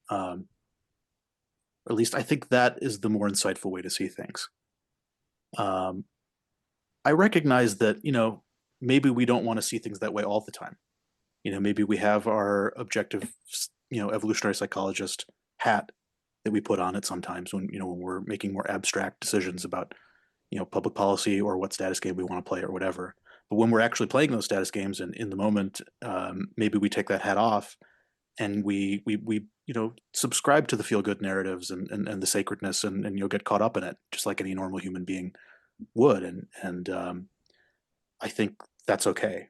Or at least I think that is the more insightful way to see things. Um, I recognize that, maybe we don't want to see things that way all the time. Maybe we have our objective, evolutionary psychologist hat that we put on it sometimes when we're making more abstract decisions about, public policy or what status game we want to play or whatever. But when we're actually playing those status games and in the moment, maybe we take that hat off and we subscribe to the feel good narratives and the sacredness and you'll get caught up in it just like any normal human being would. And I think that's okay.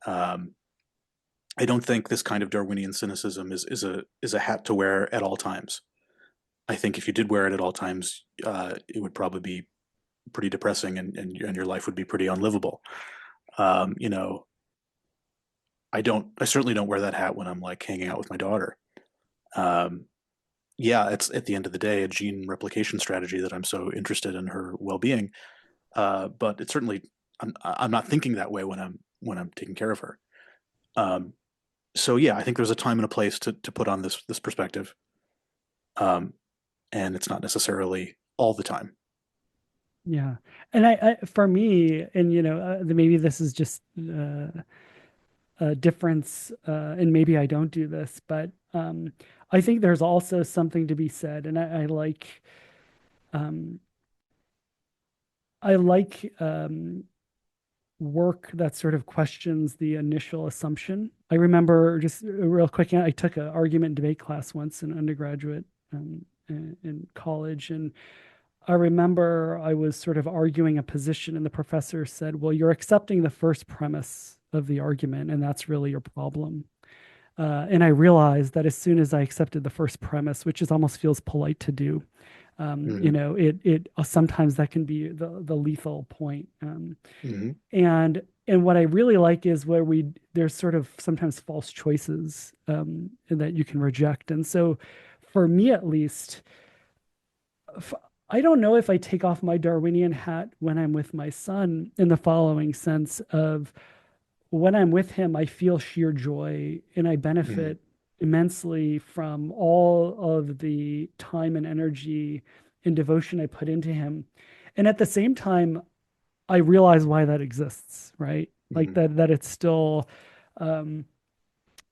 I don't think this kind of Darwinian cynicism is a hat to wear at all times. I think if you did wear it at all times, it would probably be pretty depressing and your life would be pretty unlivable. You know, I certainly don't wear that hat when I'm like hanging out with my daughter. Um, yeah, it's at the end of the day a gene replication strategy that I'm so interested in her well-being. But it's certainly I'm not thinking that way when I'm taking care of her. Um, so yeah, I think there's a time and a place to put on this perspective, um, and it's not necessarily all the time. Yeah. And for me, and maybe this is just a difference, and maybe I don't do this, but I think there's also something to be said, and um, I like work that sort of questions the initial assumption. I remember, just real quick, I took an argument and debate class once in undergraduate, in college, and I remember I was sort of arguing a position, and the professor said, "Well, you're accepting the first premise of the argument, and that's really your problem." And I realized that as soon as I accepted the first premise, which is almost feels polite to do, Hmm. it sometimes that can be the lethal point. Hmm. And what I really like is where there's sort of sometimes false choices, that you can reject. And so, for me at least, f- I don't know if I take off my Darwinian hat when I'm with my son in the following sense of, when I'm with him, I feel sheer joy and I Hmm. benefit immensely from all of the time and energy and devotion I put into him. And at the same time, I realize why that exists, right? Like Hmm. that it's still, um,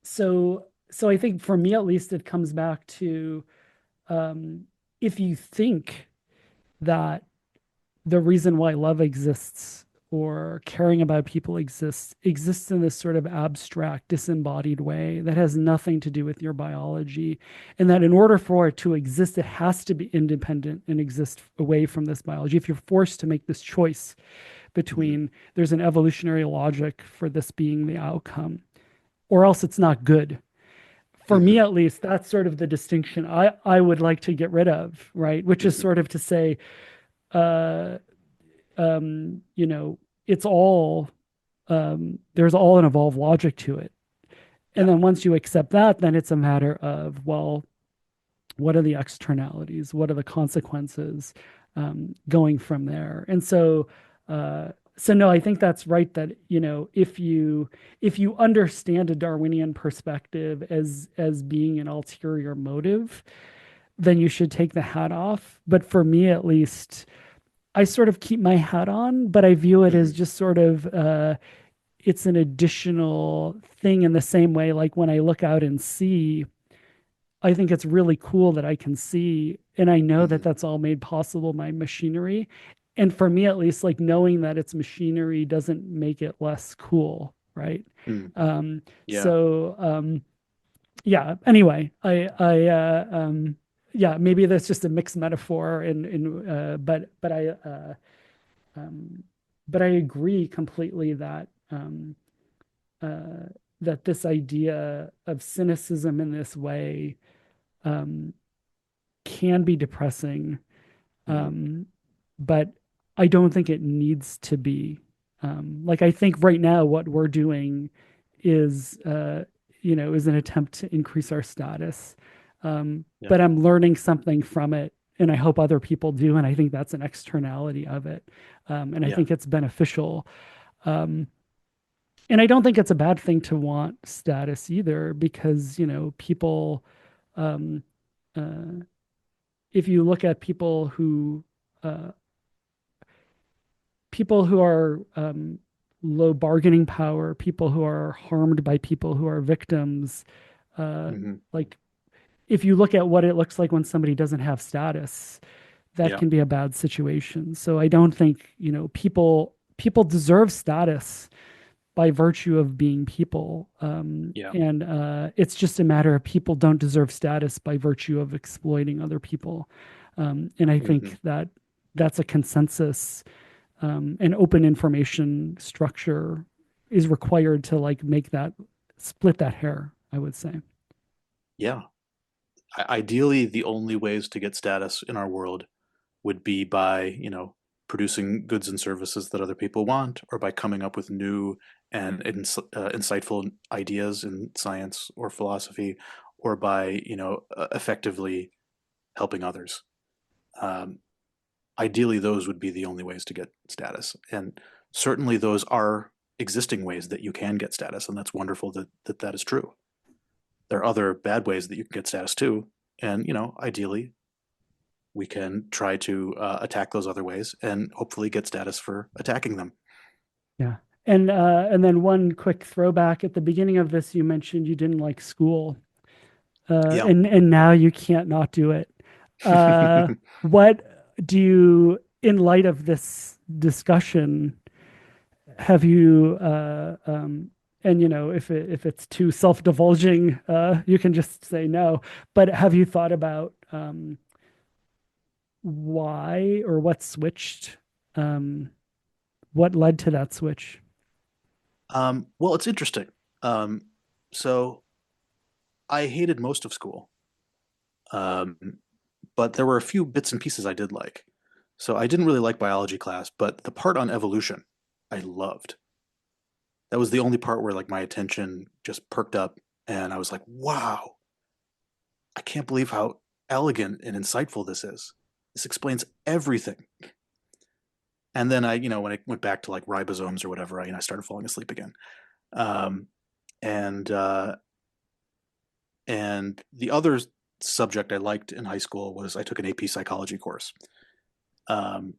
so I think for me at least it comes back to, um, if you think that the reason why love exists or caring about people exists in this sort of abstract, disembodied way that has nothing to do with your biology, and that in order for it to exist, it has to be independent and exist away from this biology. If you're forced to make this choice Hmm. between, there's an evolutionary logic for this being the outcome, or else it's not good. For me, Hmm. at least, that's sort of the distinction I would like to get rid of, right? Which is Hmm. sort of to say, uh, um, you know, it's all, there's all an evolved logic to it. And Yeah. then once you accept that, then it's a matter of, well, what are the externalities? What are the consequences, going from there? And so, so no, I think that's right. That if you understand a Darwinian perspective as being an ulterior motive, then you should take the hat off. But for me, at least, I sort of keep my hat on, but I view it as Hmm. just sort of, it's an additional thing, in the same way, like when I look out and see, I think it's really cool that I can see, and I know that Hmm. that's all made possible by machinery. And for me, at least, like knowing that it's machinery doesn't make it less cool, right? Hmm. Um, Yeah. so, yeah. Anyway, yeah, maybe that's just a mixed metaphor, but um, I agree completely that, uh, that this idea of cynicism in this way, um, can be depressing, Hmm. um, but I don't think it needs to be. Like, I think right now what we're doing is, is an attempt to increase our status. Yeah. But I'm learning something from it, and I hope other people do. And I think that's an externality of it. And I Yeah. think it's beneficial. Um, and I don't think it's a bad thing to want status either, because, um, uh, if you look at uh, people who are low bargaining power, people who are harmed by people who are victims, uh, Hmm. like if you look at what it looks like when somebody doesn't have status, that Yeah. can be a bad situation. So I don't think, people deserve status by virtue of being people. Yeah. And it's just a matter of people don't deserve status by virtue of exploiting other people. And I Hmm. think that that's a consensus. An open information structure is required to like make that split that hair, I would say. Yeah. Ideally, the only ways to get status in our world would be by, producing goods and services that other people want, or by coming up with new and insightful ideas in science or philosophy, or by, effectively helping others. Um, Ideally, those would be the only ways to get status. And certainly those are existing ways that you can get status. And that's wonderful that is true. There are other bad ways that you can get status too. And, ideally, we can try to attack those other ways and hopefully get status for attacking them. Yeah. And then one quick throwback at the beginning of this, you mentioned you didn't like school. Yeah. And now you can't not do it. What do you, in light of this discussion, have you, and if it's too self-divulging, you can just say no. But have you thought about why or what switched? Um, what led to that switch? Well, it's interesting. Um, so I hated most of school, um, but there were a few bits and pieces I did like. So I didn't really like biology class, but the part on evolution I loved. That was the only part where like my attention just perked up and I was like, wow, I can't believe how elegant and insightful this is. This explains everything. And then when I went back to like ribosomes or whatever, I started falling asleep again. Um, and and the other subject I liked in high school was I took an AP psychology course, um,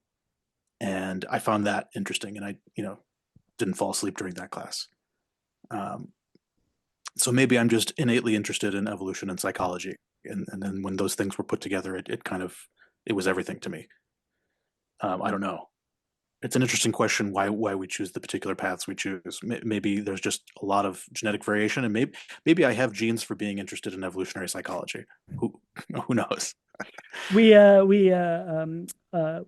and I found that interesting, and I didn't fall asleep during that class. Um, so maybe I'm just innately interested in evolution and psychology, and then when those things were put together, it kind of it was everything to me. I don't know. It's an interesting question why we choose the particular paths we choose. Maybe there's just a lot of genetic variation, and maybe I have genes for being interested in evolutionary psychology. Who who knows?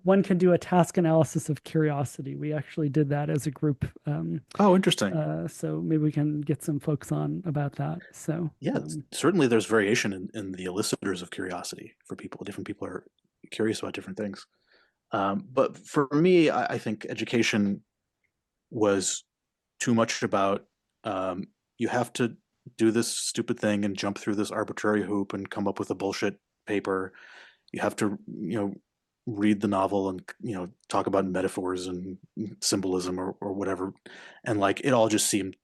One can do a task analysis of curiosity. We actually did that as a group. Oh, interesting. So maybe we can get some folks on about that. So, Yeah, certainly there's variation in the elicitors of curiosity for people. Different people are curious about different things. But for me, I think education was too much about you have to do this stupid thing and jump through this arbitrary hoop and come up with a bullshit paper. You have to, read the novel and talk about metaphors and symbolism or whatever, and like it all just seemed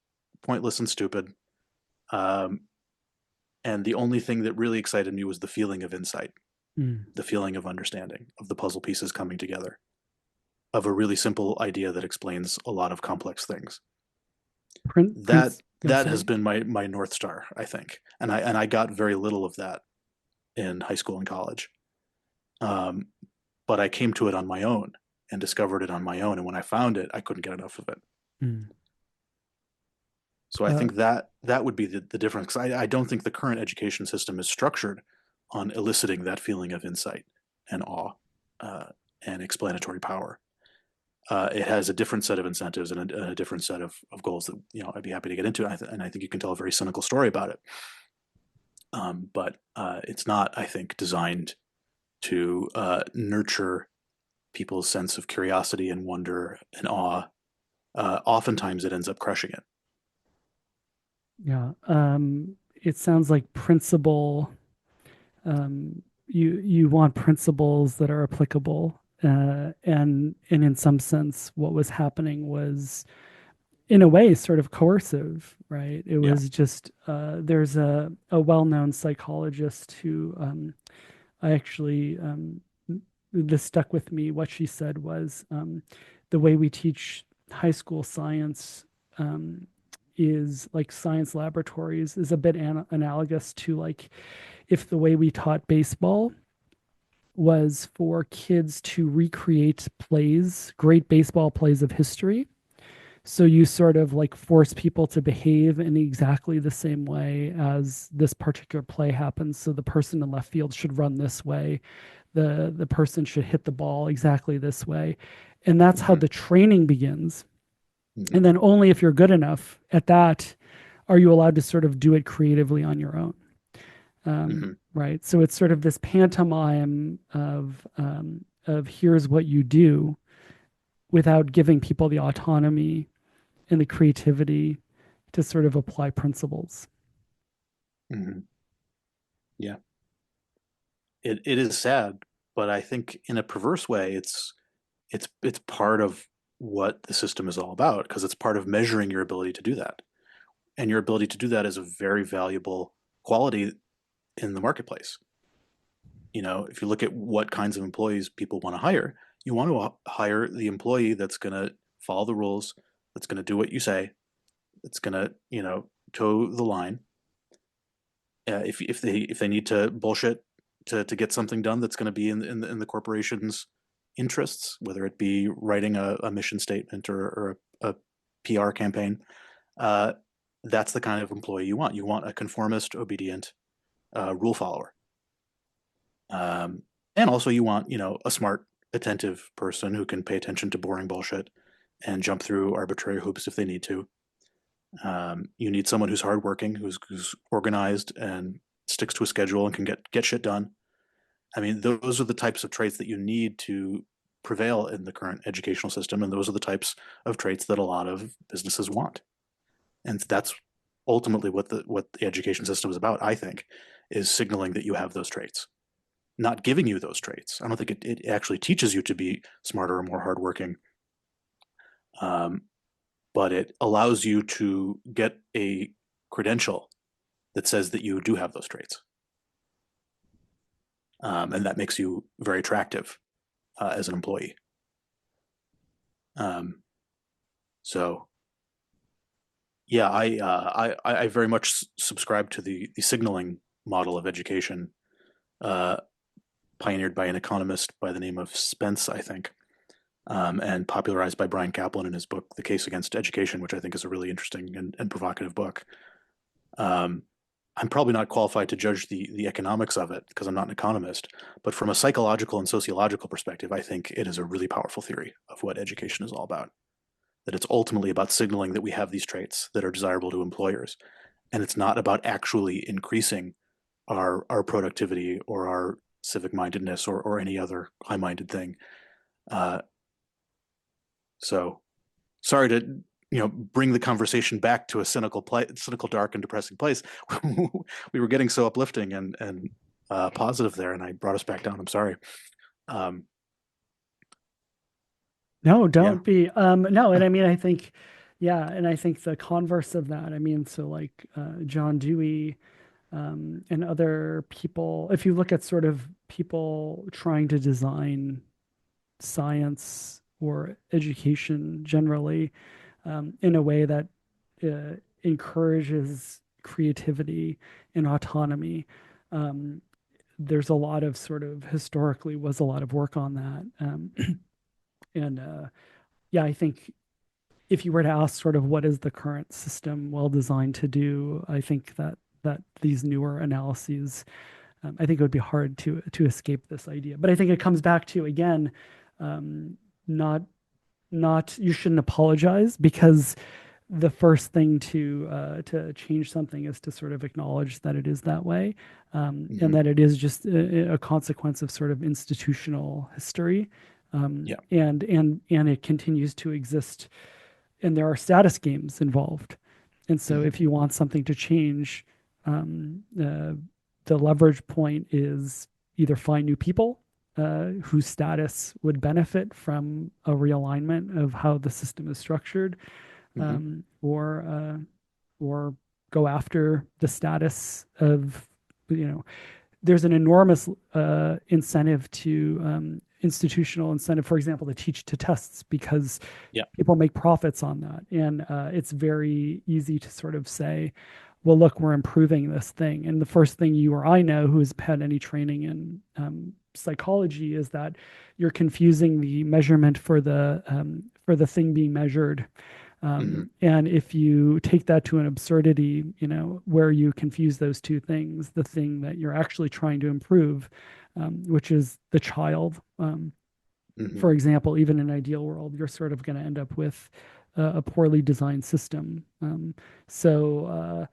pointless and stupid. Um, and the only thing that really excited me was the feeling of insight, mm. the feeling of understanding, of the puzzle pieces coming together, of a really simple idea that explains a lot of complex things. That Oh, that has sorry. been my North Star, I think, and I got very little of that in high school and college. Um, but I came to it on my own and discovered it on my own, and when I found it, I couldn't get enough of it. Mm. So I Uh, think that would be the difference. 'Cause I don't think the current education system is structured on eliciting that feeling of insight and awe uh, and explanatory power. It has a different set of incentives and a different set of goals that I'd be happy to get into, and I think you can tell a very cynical story about it. But it's not, I think, designed to nurture people's sense of curiosity and wonder and awe. Oftentimes, it ends up crushing it. yeah. It sounds like principle. Um, you want principles that are applicable. And in some sense, what was happening was, in a way, sort of coercive, right? It Yeah. was just there's a well-known psychologist who I actually this stuck with me. What she said was the way we teach high school science is like science laboratories is a bit analogous to like if the way we taught baseball was for kids to recreate plays, great baseball plays of history. So you sort of like force people to behave in exactly the same way as this particular play happens. So the person in left field should run this way. The person should hit the ball exactly this way. And that's how Hmm. the training begins. Hmm. And then only if you're good enough at that are you allowed to sort of do it creatively on your own. Hmm. Right. So it's sort of this pantomime of here's what you do without giving people the autonomy and the creativity to sort of apply principles. Hmm. Yeah. It is sad, but I think in a perverse way, it's part of what the system is all about because it's part of measuring your ability to do that. And your ability to do that is a very valuable quality in the marketplace. If you look at what kinds of employees people want to hire, you want to hire the employee that's going to follow the rules, that's going to do what you say, that's going to, toe the line. If they need to bullshit to get something done that's going to be in the corporation's interests, whether it be writing a mission statement or a PR campaign, uh, that's the kind of employee you want. You want a conformist, obedient rule follower. And also you want, a smart, attentive person who can pay attention to boring bullshit and jump through arbitrary hoops if they need to. You need someone who's hardworking, who's organized and sticks to a schedule and can get shit done. I mean, those are the types of traits that you need to prevail in the current educational system, and those are the types of traits that a lot of businesses want. And that's ultimately what the education system is about, I think, is signaling that you have those traits, not giving you those traits. I don't think it actually teaches you to be smarter or more hardworking, um, but it allows you to get a credential that says that you do have those traits. And that makes you very attractive as an employee. Um, so, yeah, I very much subscribe to the signaling model of education, uh, pioneered by an economist by the name of Spence, I think, and popularized by Brian Kaplan in his book *The Case Against Education*, which I think is a really interesting and provocative book. Um, I'm probably not qualified to judge the economics of it because I'm not an economist, but from a psychological and sociological perspective, I think it is a really powerful theory of what education is all about. That it's ultimately about signaling that we have these traits that are desirable to employers, and it's not about actually increasing our productivity or our civic mindedness or any other high minded thing. Uh, so sorry to bring the conversation back to a cynical, dark, and depressing place. We were getting so uplifting and positive there, and I brought us back down. I'm sorry. Um, No, yeah. don't be. No, and I mean, I think, yeah, and I think the converse of that. I mean, so like John Dewey and other people. If you look at sort of people trying to design science or education generally in a way that encourages creativity and autonomy. Um, there's a lot of sort of historically was a lot of work on that. And yeah, I think if you were to ask sort of what is the current system well designed to do, I think that these newer analyses, I think it would be hard to escape this idea. But I think it comes back to again, um, not not you shouldn't apologize because the first thing to change something is to sort of acknowledge that it is that way, and Hmm. that it is just a consequence of sort of institutional history, Yeah. and it continues to exist, and there are status games involved, and so Hmm. if you want something to change, the leverage point is either find new people whose status would benefit from a realignment of how the system is structured, or go after the status of, there's an enormous incentive to institutional incentive, for example, to teach to tests, because people make profits on that. And it's very easy to sort of say, well, look, we're improving this thing. And the first thing you or I know who has had any training in psychology is that you're confusing the measurement for the thing being measured. And if you take that to an absurdity, where you confuse those two things, the thing that you're actually trying to improve, which is the child, for example, even in an ideal world, you're sort of going to end up with a poorly designed system. So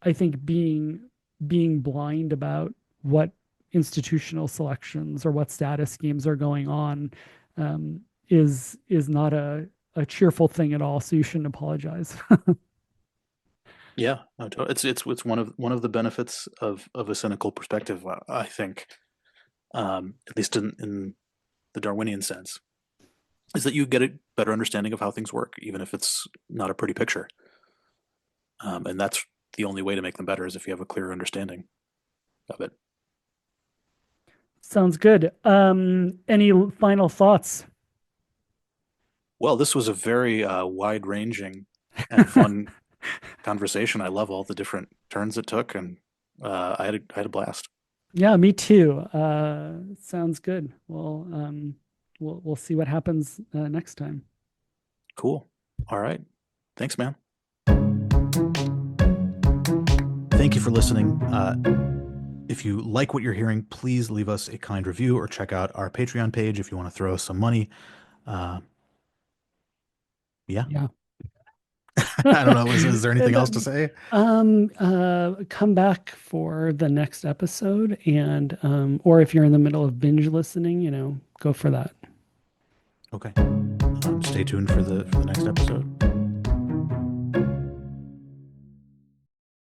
I think being blind about what institutional selections or what status schemes are going on is not a cheerful thing at all. So you shouldn't apologize. Yeah, no, it's one of the benefits of a cynical perspective, I think, at least in the Darwinian sense, is that you get a better understanding of how things work, even if it's not a pretty picture. And that's the only way to make them better, is if you have a clear understanding of it. Sounds good. Any final thoughts? Well, this was a very wide-ranging and fun conversation. I love all the different turns it took, and I had a blast. Yeah, me too. Sounds good. Well, we'll see what happens next time. Cool. All right. Thanks, man. Thank you for listening. If you like what you're hearing, please leave us a kind review or check out our Patreon page if you want to throw us some money. Yeah. I don't know. Is there anything else to say? Come back for the next episode, and or if you're in the middle of binge listening, go for that. Okay. Stay tuned for the next episode.